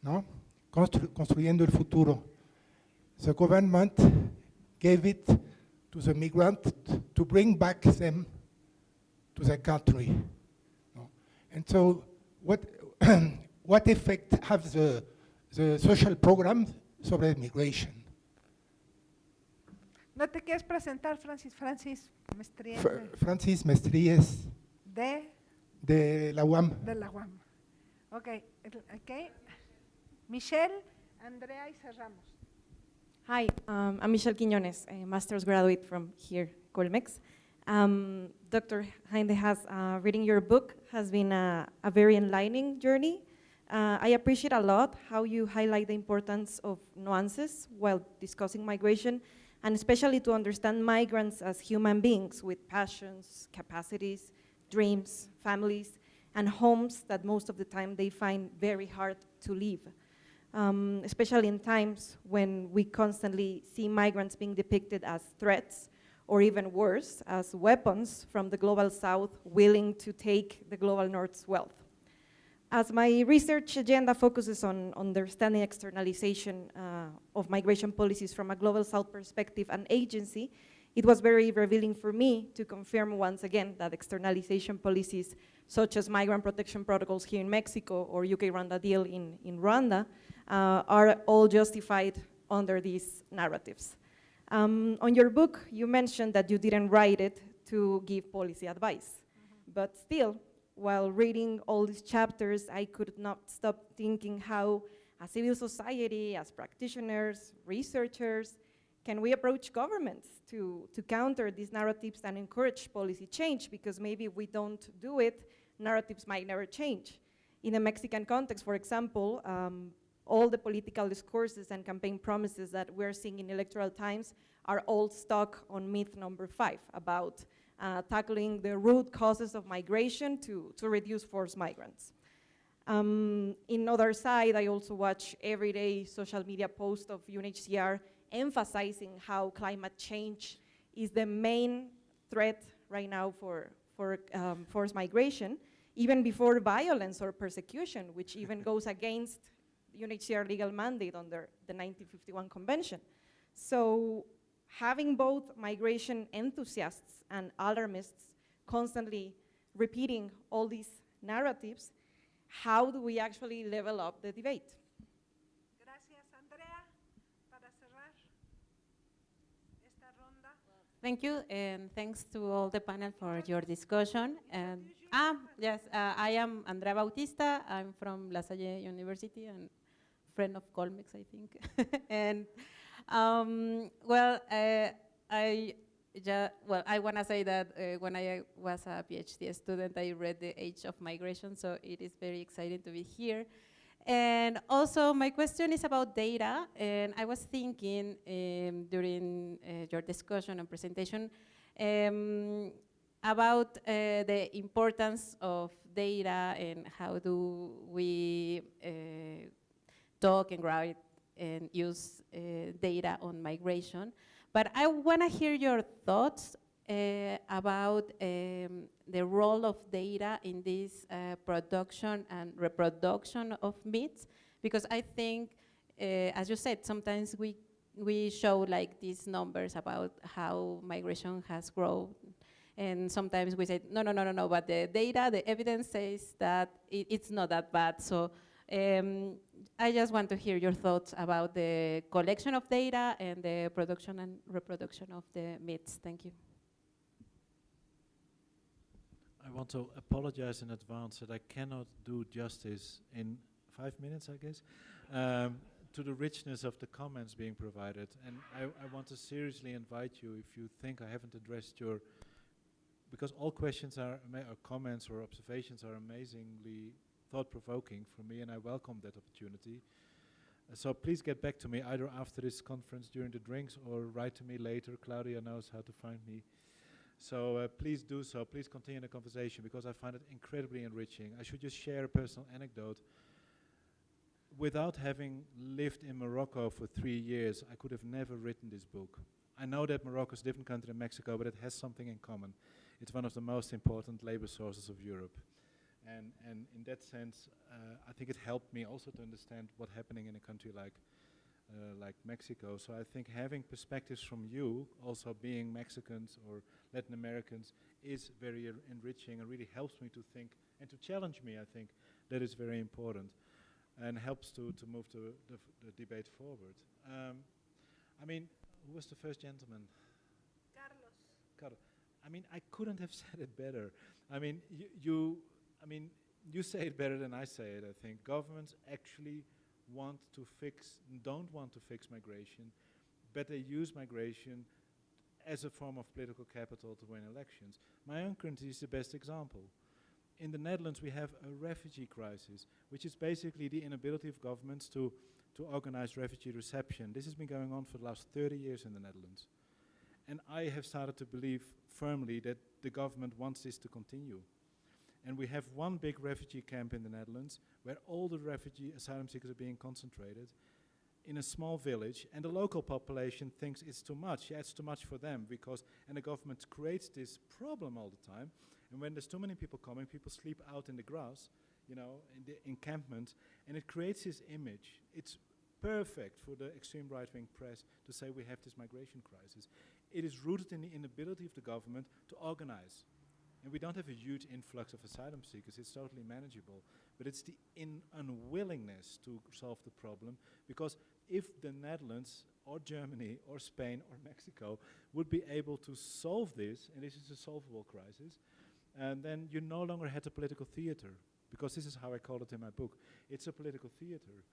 [SPEAKER 7] no? Construyendo el futuro. The government gave it to the migrant to bring back them to their country. No? And so what, what effect have the social programs sobre migration?
[SPEAKER 1] ¿No te quieres presentar, Francis Mestries?
[SPEAKER 7] Francis Mestries de la UAM.
[SPEAKER 1] De la UAM. Okay. Michelle, Andrea y cerramos.
[SPEAKER 8] Hi, I'm Michelle Quiñones, a master's graduate from here, Colmex. Dr. Heinde reading your book has been a very enlightening journey. I appreciate a lot how you highlight the importance of nuances while discussing migration, and especially to understand migrants as human beings with passions, capacities, dreams, families, and homes that most of the time they find very hard to leave. Especially in times when we constantly see migrants being depicted as threats, or even worse, as weapons from the global south willing to take the global north's wealth. As my research agenda focuses on understanding externalization of migration policies from a global south perspective and agency, it was very revealing for me to confirm once again that externalization policies such as migrant protection protocols here in Mexico or UK-Rwanda deal in Rwanda are all justified under these narratives. On your book, you mentioned that you didn't write it to give policy advice, but still, while reading all these chapters, I could not stop thinking how, as civil society, as practitioners, researchers, can we approach governments to counter these narratives and encourage policy change? Because maybe if we don't do it, narratives might never change. In the Mexican context, for example, all the political discourses and campaign promises that we're seeing in electoral times are all stuck on myth number 5 about tackling the root causes of migration to reduce forced migrants. In other side, I also watch everyday social media posts of UNHCR emphasizing how climate change is the main threat right now for forced migration, even before violence or persecution, which even goes against UNHCR legal mandate under the 1951 Convention. So having both migration enthusiasts and alarmists constantly repeating all these narratives, how do we actually level up the debate?
[SPEAKER 1] Gracias, Andrea. Para cerrar esta ronda.
[SPEAKER 9] Thank you, and thanks to all the panel for your discussion. And yes, I am Andrea Bautista. I'm from La Salle University and friend of Colmex, I think. And I want to say that when I was a PhD student, I read The Age of Migration, so it is very exciting to be here. And also, my question is about data, and I was thinking during your discussion and presentation about the importance of data and how do we talk and write and use data on migration. But I want to hear your thoughts about the role of data in this production and reproduction of myths, because I think, as you said, sometimes we show like these numbers about how migration has grown, and sometimes we say, no, but the data, the evidence says that it's not that bad. So I just want to hear your thoughts about the collection of data and the production and reproduction of the myths. Thank you.
[SPEAKER 2] I want to apologize in advance that I cannot do justice in 5 minutes, I guess, to the richness of the comments being provided. And I want to seriously invite you, if you think I haven't addressed your, because all questions are, or comments or observations are amazingly thought-provoking for me, and I welcome that opportunity. So please get back to me either after this conference during the drinks or write to me later. Claudia knows how to find me. So please do so. Please continue the conversation because I find it incredibly enriching. I should just share a personal anecdote. Without having lived in Morocco for 3 years, I could have never written this book. I know that Morocco is a different country than Mexico, but it has something in common. It's one of the most important labor sources of Europe. And in that sense, I think it helped me also to understand what's happening in a country like Mexico. So I think having perspectives from you, also being Mexicans or Latin Americans, is very enriching and really helps me to think and to challenge me. I think that is very important and helps to move the debate forward. I mean, who was the first gentleman? Carlos. I mean, I couldn't have said it better. I mean, you say it better than I say it, I think. Governments actually don't want to fix migration, but they use migration as a form of political capital to win elections. My own country is the best example. In the Netherlands, we have a refugee crisis, which is basically the inability of governments to organize refugee reception. This has been going on for the last 30 years in the Netherlands. And I have started to believe firmly that the government wants this to continue. And we have one big refugee camp in the Netherlands where all the refugee asylum seekers are being concentrated in a small village, and the local population thinks it's too much. Yeah, it's too much for them and the government creates this problem all the time. And when there's too many people coming, people sleep out in the grass, you know, in the encampment, and it creates this image. It's perfect for the extreme right-wing press to say we have this migration crisis. It is rooted in the inability of the government to organize. And we don't have a huge influx of asylum seekers, it's totally manageable. But it's the unwillingness to solve the problem, because if the Netherlands or Germany or Spain or Mexico would be able to solve this, and this is a solvable crisis, and then you no longer had a political theater, because this is how I call it in my book. It's a political theater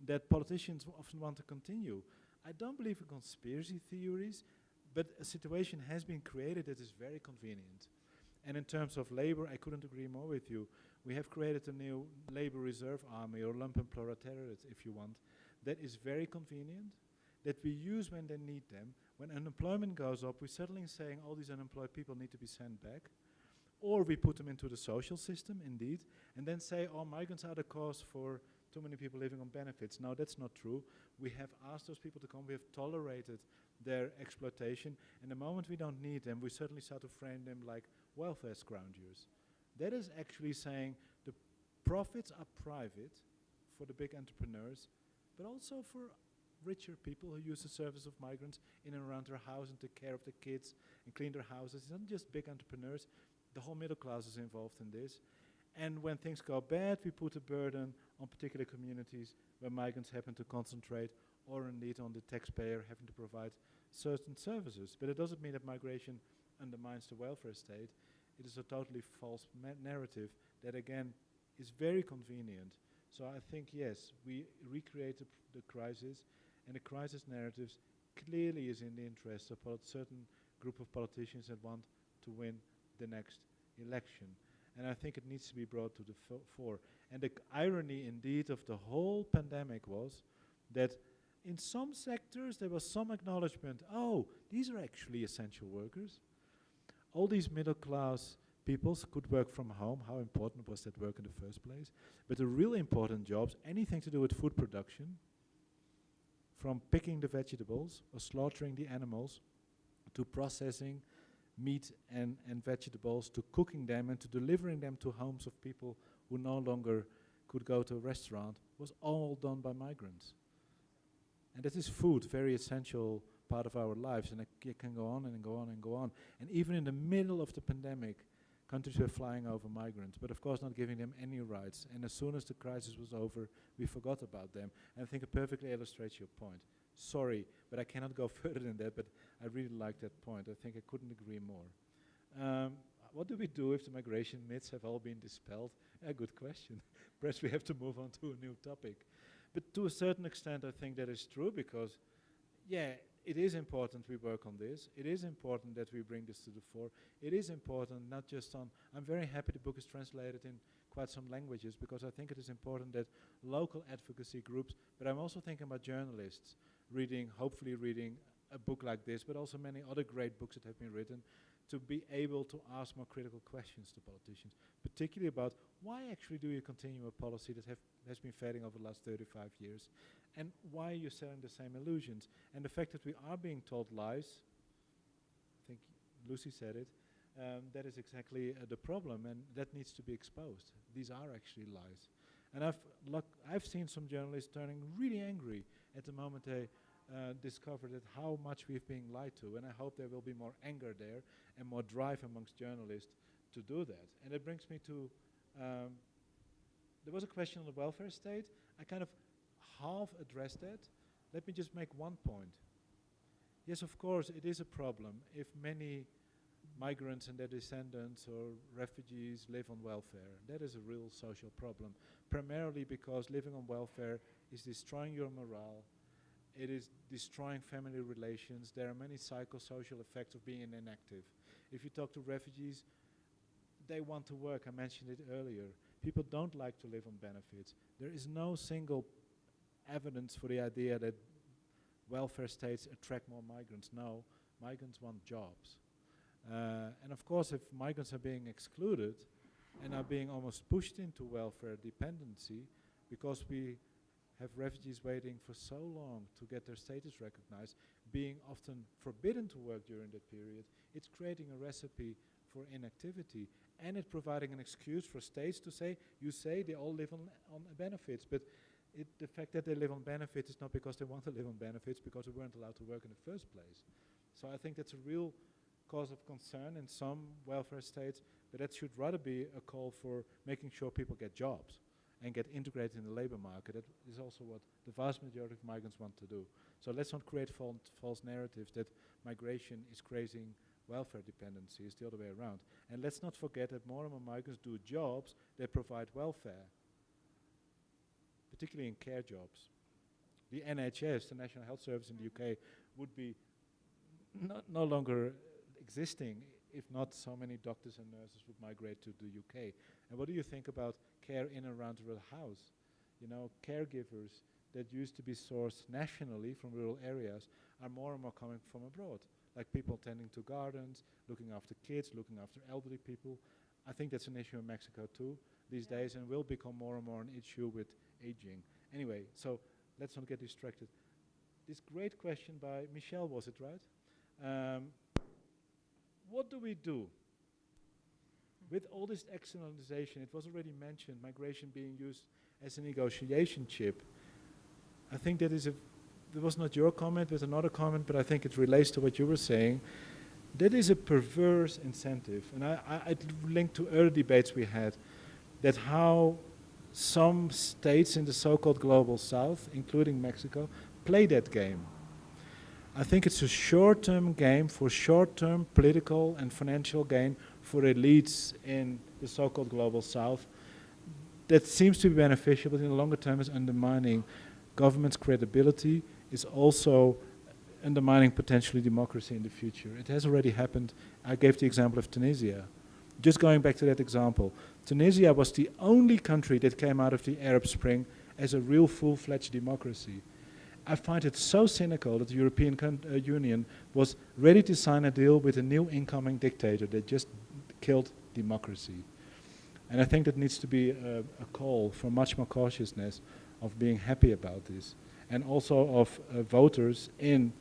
[SPEAKER 2] that politicians often want to continue. I don't believe in conspiracy theories, but a situation has been created that is very convenient. And in terms of labor, I couldn't agree more with you. We have created a new labor reserve army, or lumpenproletariat, if you want, that is very convenient, that we use when they need them. When unemployment goes up, we're suddenly saying all these unemployed people need to be sent back. Or we put them into the social system, indeed, and then say, oh, migrants are the cause for too many people living on benefits. No, that's not true. We have asked those people to come. We have tolerated their exploitation. And the moment we don't need them, we certainly start to frame them like welfare scroungers. That is actually saying the profits are private for the big entrepreneurs, but also for richer people who use the service of migrants in and around their house and take care of the kids and clean their houses. It's not just big entrepreneurs. The whole middle class is involved in this. And when things go bad, we put a burden on particular communities where migrants happen to concentrate, or indeed on the taxpayer having to provide certain services. But it doesn't mean that migration undermines the welfare state. It is a totally false narrative that, again, is very convenient. So I think, yes, we recreate the crisis, and the crisis narratives clearly is in the interest of a certain group of politicians that want to win the next election. And I think it needs to be brought to the fore. And the irony, indeed, of the whole pandemic was that in some sectors there was some acknowledgement, oh, these are actually essential workers. All these middle class peoples could work from home. How important was that work in the first place? But the really important jobs, anything to do with food production, from picking the vegetables or slaughtering the animals to processing meat and vegetables, to cooking them and to delivering them to homes of people who no longer could go to a restaurant, was all done by migrants. And that is food, very essential part of our lives, and it can go on and go on and go on. And even in the middle of the pandemic, countries were flying over migrants, but of course not giving them any rights. And as soon as the crisis was over, we forgot about them. And I think it perfectly illustrates your point. Sorry, but I cannot go further than that, but I really like that point. I think I couldn't agree more. What do we do if the migration myths have all been dispelled? A good question. Perhaps we have to move on to a new topic. But to a certain extent, I think that is true because, yeah, it is important we work on this. It is important that we bring this to the fore. It is important not just on, I'm very happy the book is translated in quite some languages because I think it is important that local advocacy groups, but I'm also thinking about journalists hopefully reading a book like this, but also many other great books that have been written, to be able to ask more critical questions to politicians, particularly about why actually do you continue a policy that has been fading over the last 35 years, and why are you selling the same illusions? And the fact that we are being told lies, I think Lucy said it, that is exactly the problem, and that needs to be exposed. These are actually lies. And I've seen some journalists turning really angry at the moment they discover that how much we've been lied to, and I hope there will be more anger there and more drive amongst journalists to do that. And it brings me to, there was a question on the welfare state. I kind of half addressed that. Let me just make one point. Yes, of course, it is a problem if many migrants and their descendants or refugees live on welfare. That is a real social problem, primarily because living on welfare is destroying your morale. It is destroying family relations. There are many psychosocial effects of being inactive. If you talk to refugees, they want to work. I mentioned it earlier. People don't like to live on benefits. There is no single evidence for the idea that welfare states attract more migrants. No, migrants want jobs. And of course, if migrants are being excluded and are being almost pushed into welfare dependency because we have refugees waiting for so long to get their status recognized, being often forbidden to work during that period, it's creating a recipe for inactivity, and it's providing an excuse for states to say, you say they all live on benefits, but the fact that they live on benefits is not because they want to live on benefits, because they weren't allowed to work in the first place. So I think that's a real cause of concern in some welfare states, but that should rather be a call for making sure people get jobs and get integrated in the labor market. That is also what the vast majority of migrants want to do. So let's not create false narratives that migration is creating welfare dependency. It's the other way around. And let's not forget that more and more migrants do jobs that provide welfare, particularly in care jobs. The NHS, the National Health Service in the UK, would be no longer existing if not so many doctors and nurses would migrate to the UK. And what do you think about care in and around the house? You know, caregivers that used to be sourced nationally from rural areas are more and more coming from abroad, like people tending to gardens, looking after kids, looking after elderly people. I think that's an issue in Mexico too these days, and will become more and more an issue with aging. Anyway, so let's not get distracted. This great question by Michelle, was it right? What do we do with all this externalization? It was already mentioned, migration being used as a negotiation chip. I think that was not your comment, but another comment, but I think it relates to what you were saying. That is a perverse incentive. And I linked to earlier debates we had, that how some states in the so-called global south, including Mexico, play that game. I think it's a short-term game for short-term political and financial gain for elites in the so-called global south that seems to be beneficial, but in the longer term is undermining government's credibility, is also undermining potentially democracy in the future. It has already happened. I gave the example of Tunisia. Just going back to that example, Tunisia was the only country that came out of the Arab Spring as a real full-fledged democracy. I find it so cynical that the European Union was ready to sign a deal with a new incoming dictator that just killed democracy. And I think that needs to be a call for much more cautiousness of being happy about this. And also of voters in,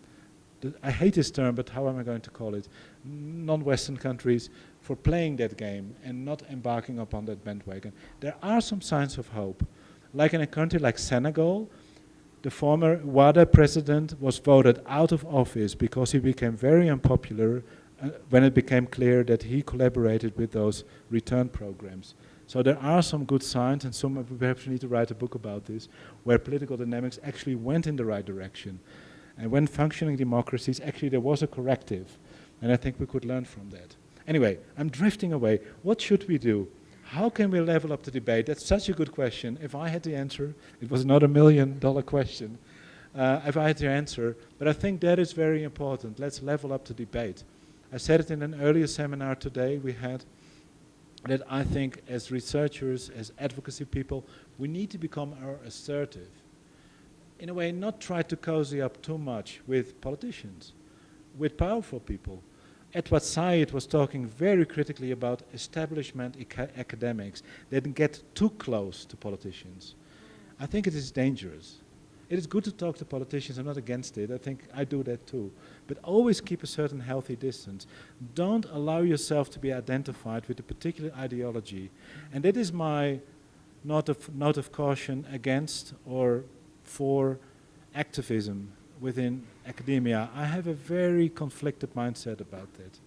[SPEAKER 2] I hate this term, but how am I going to call it? Non-Western countries for playing that game and not embarking upon that bandwagon. There are some signs of hope. Like in a country like Senegal, the former WADA president was voted out of office because he became very unpopular when it became clear that he collaborated with those return programs. So there are some good signs, and some perhaps we need to write a book about this, where political dynamics actually went in the right direction. And when functioning democracies, actually there was a corrective. And I think we could learn from that. Anyway, I'm drifting away. What should we do? How can we level up the debate? That's such a good question. If I had the answer, it was not $1 million question. If I had the answer, but I think that is very important. Let's level up the debate. I said it in an earlier seminar today we had, that I think as researchers, as advocacy people, we need to become more assertive. In a way, not try to cozy up too much with politicians, with powerful people. Edward Said was talking very critically about establishment academics that get too close to politicians. I think it is dangerous. It is good to talk to politicians, I'm not against it, I think I do that too. But always keep a certain healthy distance. Don't allow yourself to be identified with a particular ideology. And that is my note of caution against or for activism within academia. I have a very conflicted mindset about that.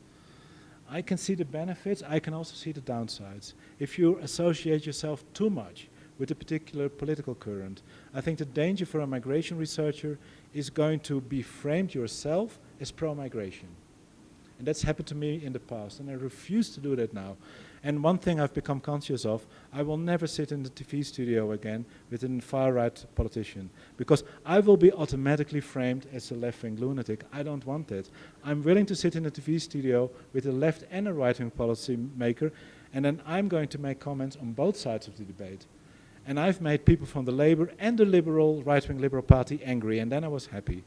[SPEAKER 2] I can see the benefits, I can also see the downsides. If you associate yourself too much with a particular political current, I think the danger for a migration researcher is going to be framed yourself as pro-migration. And that's happened to me in the past, and I refuse to do that now. And one thing I've become conscious of, I will never sit in the TV studio again with a far-right politician, because I will be automatically framed as a left-wing lunatic. I don't want that. I'm willing to sit in a TV studio with a left and a right-wing policy maker, and then I'm going to make comments on both sides of the debate. And I've made people from the Labour and the liberal, right-wing Liberal Party angry, and then I was happy.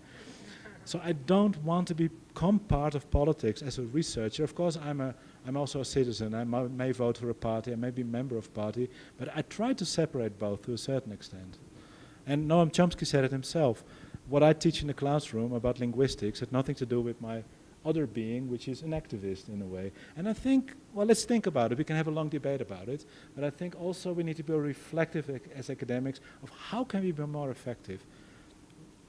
[SPEAKER 2] So I don't want to become part of politics as a researcher. Of course, I'm also a citizen. I may vote for a party, I may be a member of a party, but I try to separate both to a certain extent. And Noam Chomsky said it himself. What I teach in the classroom about linguistics had nothing to do with my other being, which is an activist in a way. And I think, well, let's think about it. We can have a long debate about it, but I think also we need to be reflective as academics of how can we be more effective.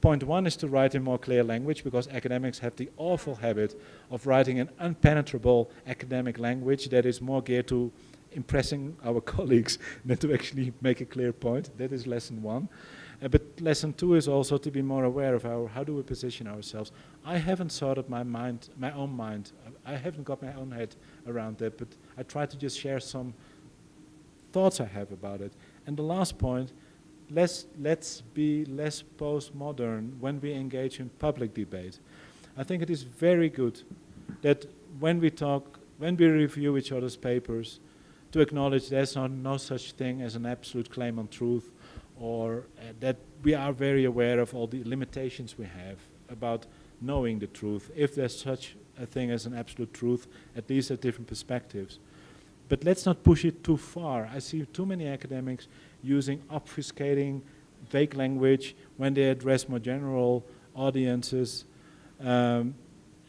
[SPEAKER 2] Point one is to write in more clear language, because academics have the awful habit of writing an impenetrable academic language that is more geared to impressing our colleagues than to actually make a clear point. That is lesson one. But lesson two is also to be more aware of how do we position ourselves. I haven't sorted my own mind. I haven't got my own head around that, but I try to just share some thoughts I have about it. And the last point, let's be less postmodern when we engage in public debate. I think it is very good that when we talk, when we review each other's papers, to acknowledge there's no such thing as an absolute claim on truth, or that we are very aware of all the limitations we have about knowing the truth. If there's such a thing as an absolute truth, at least at different perspectives. But let's not push it too far. I see too many academics using obfuscating, vague language when they address more general audiences. And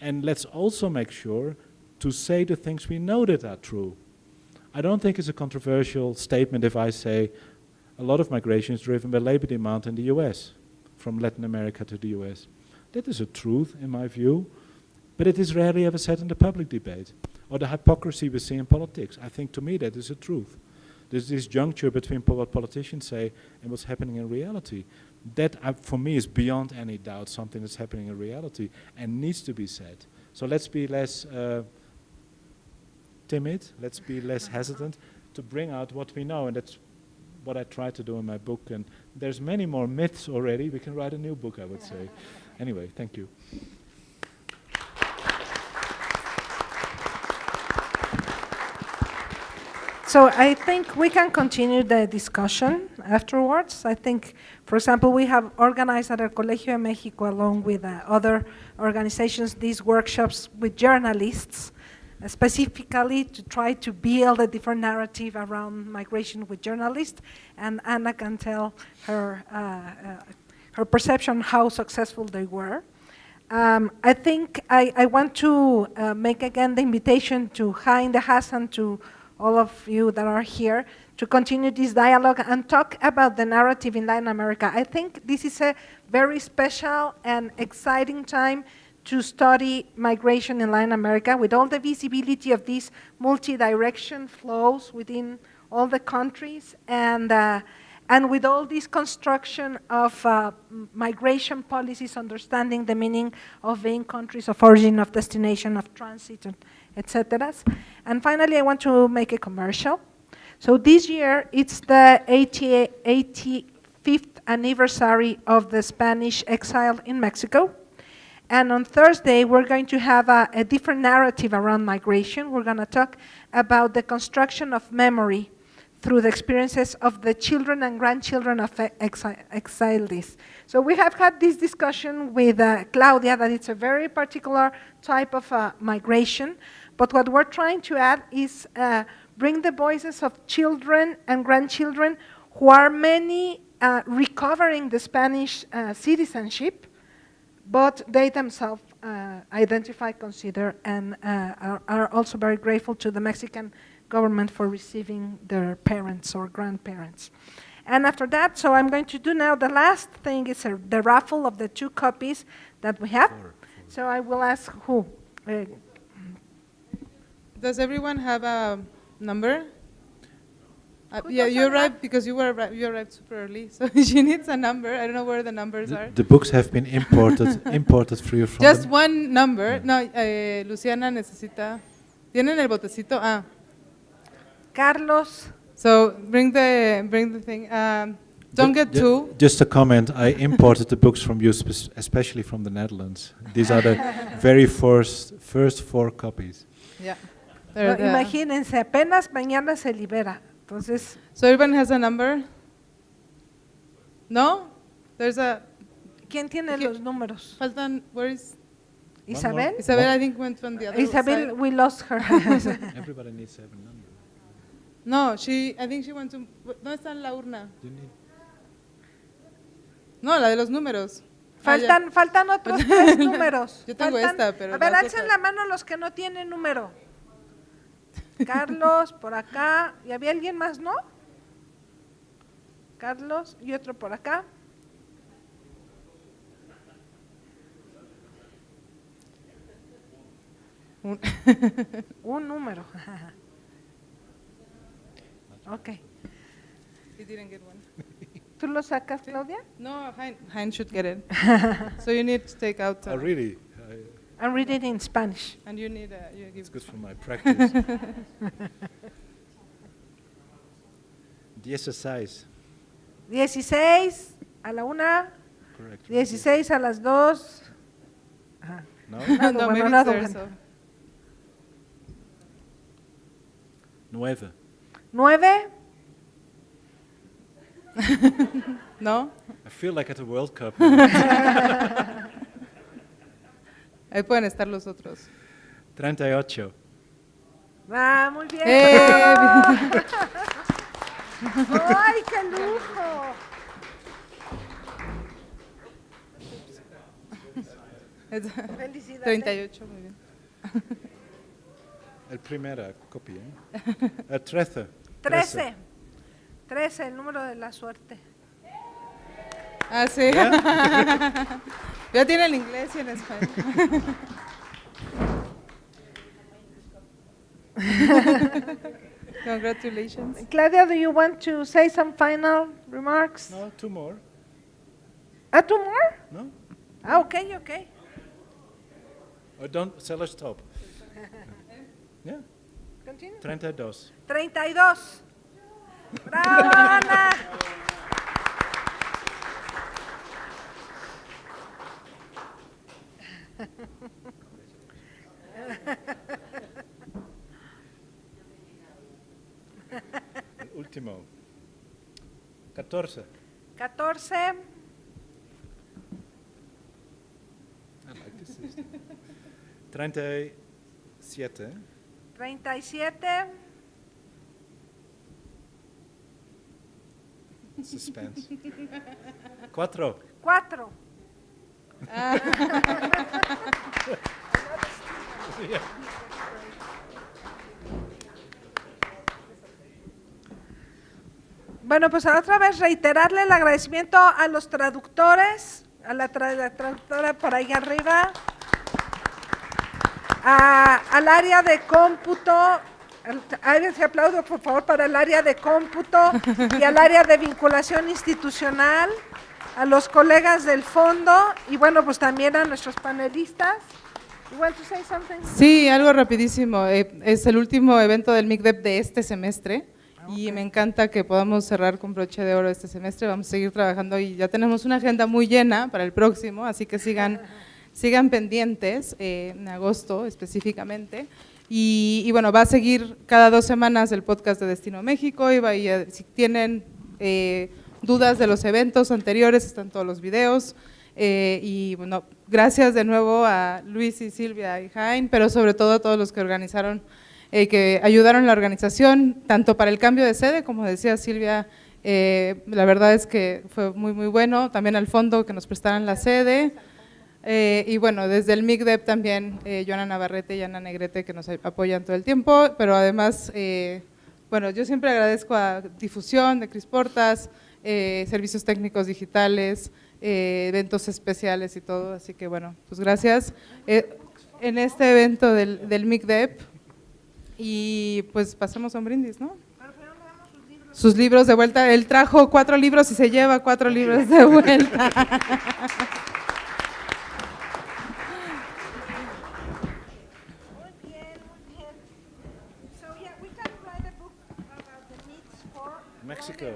[SPEAKER 2] let's also make sure to say the things we know that are true. I don't think it's a controversial statement if I say a lot of migration is driven by labor demand in the US, from Latin America to the US. That is a truth in my view, but it is rarely ever said in the public debate. Or the hypocrisy we see in politics. I think to me that is a truth. There's this juncture between what politicians say and what's happening in reality. That for me is beyond any doubt something that's happening in reality and needs to be said. So let's be less timid, let's be less hesitant to bring out what we know, and that's what I try to do in my book. And there's many more myths already. We can write a new book, I would say. Anyway, thank you.
[SPEAKER 1] So I think we can continue the discussion afterwards. I think, for example, we have organized at el Colegio de México, along with other organizations, these workshops with journalists, specifically to try to build a different narrative around migration with journalists. And Anna can tell her perception how successful they were. I think I want to make again the invitation to Hein de Hassan, to all of you that are here, to continue this dialogue and talk about the narrative in Latin America. I think this is a very special and exciting time to study migration in Latin America with all the visibility of these multi-direction flows within all the countries, and with all this construction of migration policies, understanding the meaning of being countries of origin, of destination, of transit, etc. And finally, I want to make a commercial. So this year, it's the 85th anniversary of the Spanish exile in Mexico. And on Thursday, we're going to have a different narrative around migration. We're going to talk about the construction of memory through the experiences of the children and grandchildren of exilees. So we have had this discussion with Claudia that it's a very particular type of migration, but what we're trying to add is bring the voices of children and grandchildren who are many recovering the Spanish citizenship, but they themselves identify, consider, and are also very grateful to the Mexican government for receiving their parents or grandparents. And after that, so I'm going to do now, the last thing is the raffle of the 2 copies that we have. So I will ask who?
[SPEAKER 4] Does everyone have a number? Yeah, you arrived because you arrived super early, so she needs a number. I don't know where the numbers are.
[SPEAKER 2] The books have been imported for you from
[SPEAKER 4] Just one number. No, Luciana necesita. ¿Tienen el botecito? Ah.
[SPEAKER 1] Carlos.
[SPEAKER 4] So bring the thing. Don't get 2.
[SPEAKER 2] Just a comment, I imported the books from you, especially from the Netherlands. These are the very first 4 copies.
[SPEAKER 4] Yeah.
[SPEAKER 1] No, imagínense, apenas mañana se libera. Entonces,
[SPEAKER 4] so everyone has a number? No? There's a...
[SPEAKER 1] ¿Quién tiene los números?
[SPEAKER 4] Faltan, where is...
[SPEAKER 1] Isabel?
[SPEAKER 4] Isabel, I think, went from the other
[SPEAKER 1] Isabel,
[SPEAKER 4] side.
[SPEAKER 1] We lost her.
[SPEAKER 2] Everybody needs to have a number.
[SPEAKER 4] No, I think she went to... ¿Dónde está la urna? No, la de los números.
[SPEAKER 1] Faltan otros 3 números.
[SPEAKER 4] Yo tengo esta, pero...
[SPEAKER 1] A ver, alcen la mano los que no tienen número. Carlos, por acá. ¿Y había alguien más, no? Carlos, y otro por acá. Un número. Ok.
[SPEAKER 4] He didn't get one.
[SPEAKER 1] ¿Tú lo sacas, Claudia?
[SPEAKER 4] No, Hein should get it. So you need to take out...
[SPEAKER 2] Oh, really?
[SPEAKER 1] I'm reading in Spanish.
[SPEAKER 4] And you need...
[SPEAKER 2] It's good for my practice. 16.
[SPEAKER 1] 16 a la 1.
[SPEAKER 2] Correct.
[SPEAKER 1] 16 a las 2. Ajá.
[SPEAKER 2] No?
[SPEAKER 4] No, maybe it's there, so...
[SPEAKER 2] 9.
[SPEAKER 1] 9.
[SPEAKER 4] No?
[SPEAKER 2] I feel like at a World Cup.
[SPEAKER 4] Ahí pueden estar los otros.
[SPEAKER 2] 38.
[SPEAKER 1] Ah, muy bien. ¡Ay, qué lujo! Felicidades.
[SPEAKER 4] 38, muy bien.
[SPEAKER 2] El primera copia. 13.
[SPEAKER 1] 13. 13, el número de la suerte.
[SPEAKER 4] Ah, sí. Ya tiene el inglés y en español. Congratulations.
[SPEAKER 1] Claudia, do you want to say some final remarks?
[SPEAKER 2] No, 2 more.
[SPEAKER 1] 2 more?
[SPEAKER 2] No?
[SPEAKER 1] Okay.
[SPEAKER 2] Or don't, sell stop. Yeah.
[SPEAKER 1] Continue.
[SPEAKER 2] 32.
[SPEAKER 1] 32. ¡Bravo, Ana!
[SPEAKER 2] El último. 14.
[SPEAKER 1] 14.
[SPEAKER 2] I like this system. 37.
[SPEAKER 1] 37.
[SPEAKER 2] Suspense. 4.
[SPEAKER 1] 4. Bueno, pues otra vez reiterarle el agradecimiento a los traductores, a la traductora por ahí arriba. al área de cómputo, se aplaudo por favor para el área de cómputo y al área de vinculación institucional, a los colegas del fondo y bueno, pues también a nuestros panelistas. You want to say something?
[SPEAKER 4] Sí, algo rapidísimo. Es el último evento del MICDEP de este semestre y me encanta que podamos cerrar con broche de oro este semestre. Vamos a seguir trabajando y ya tenemos una agenda muy llena para el próximo, así que sigan pendientes, en agosto específicamente. Y bueno, va a seguir cada 2 semanas el podcast de Destino México y si tienen dudas de los eventos anteriores, están todos los videos. Y bueno, gracias de nuevo a Luicy, Silvia y Jaime, pero sobre todo a todos los que organizaron, que ayudaron la organización, tanto para el cambio de sede, como decía Silvia, la verdad es que fue muy bueno, también al fondo que nos prestaran la sede, y bueno, desde el MICDEP también, Joana Navarrete y Ana Negrete que nos apoyan todo el tiempo, pero además, bueno, yo siempre agradezco a Difusión de Cris Portas, Servicios Técnicos Digitales, eventos especiales y todo, así que bueno, pues gracias en este evento del MICDEP y pues pasemos a un brindis, ¿no? Sus libros de vuelta, él trajo 4 libros y se lleva 4 libros de vuelta.
[SPEAKER 2] Mexico.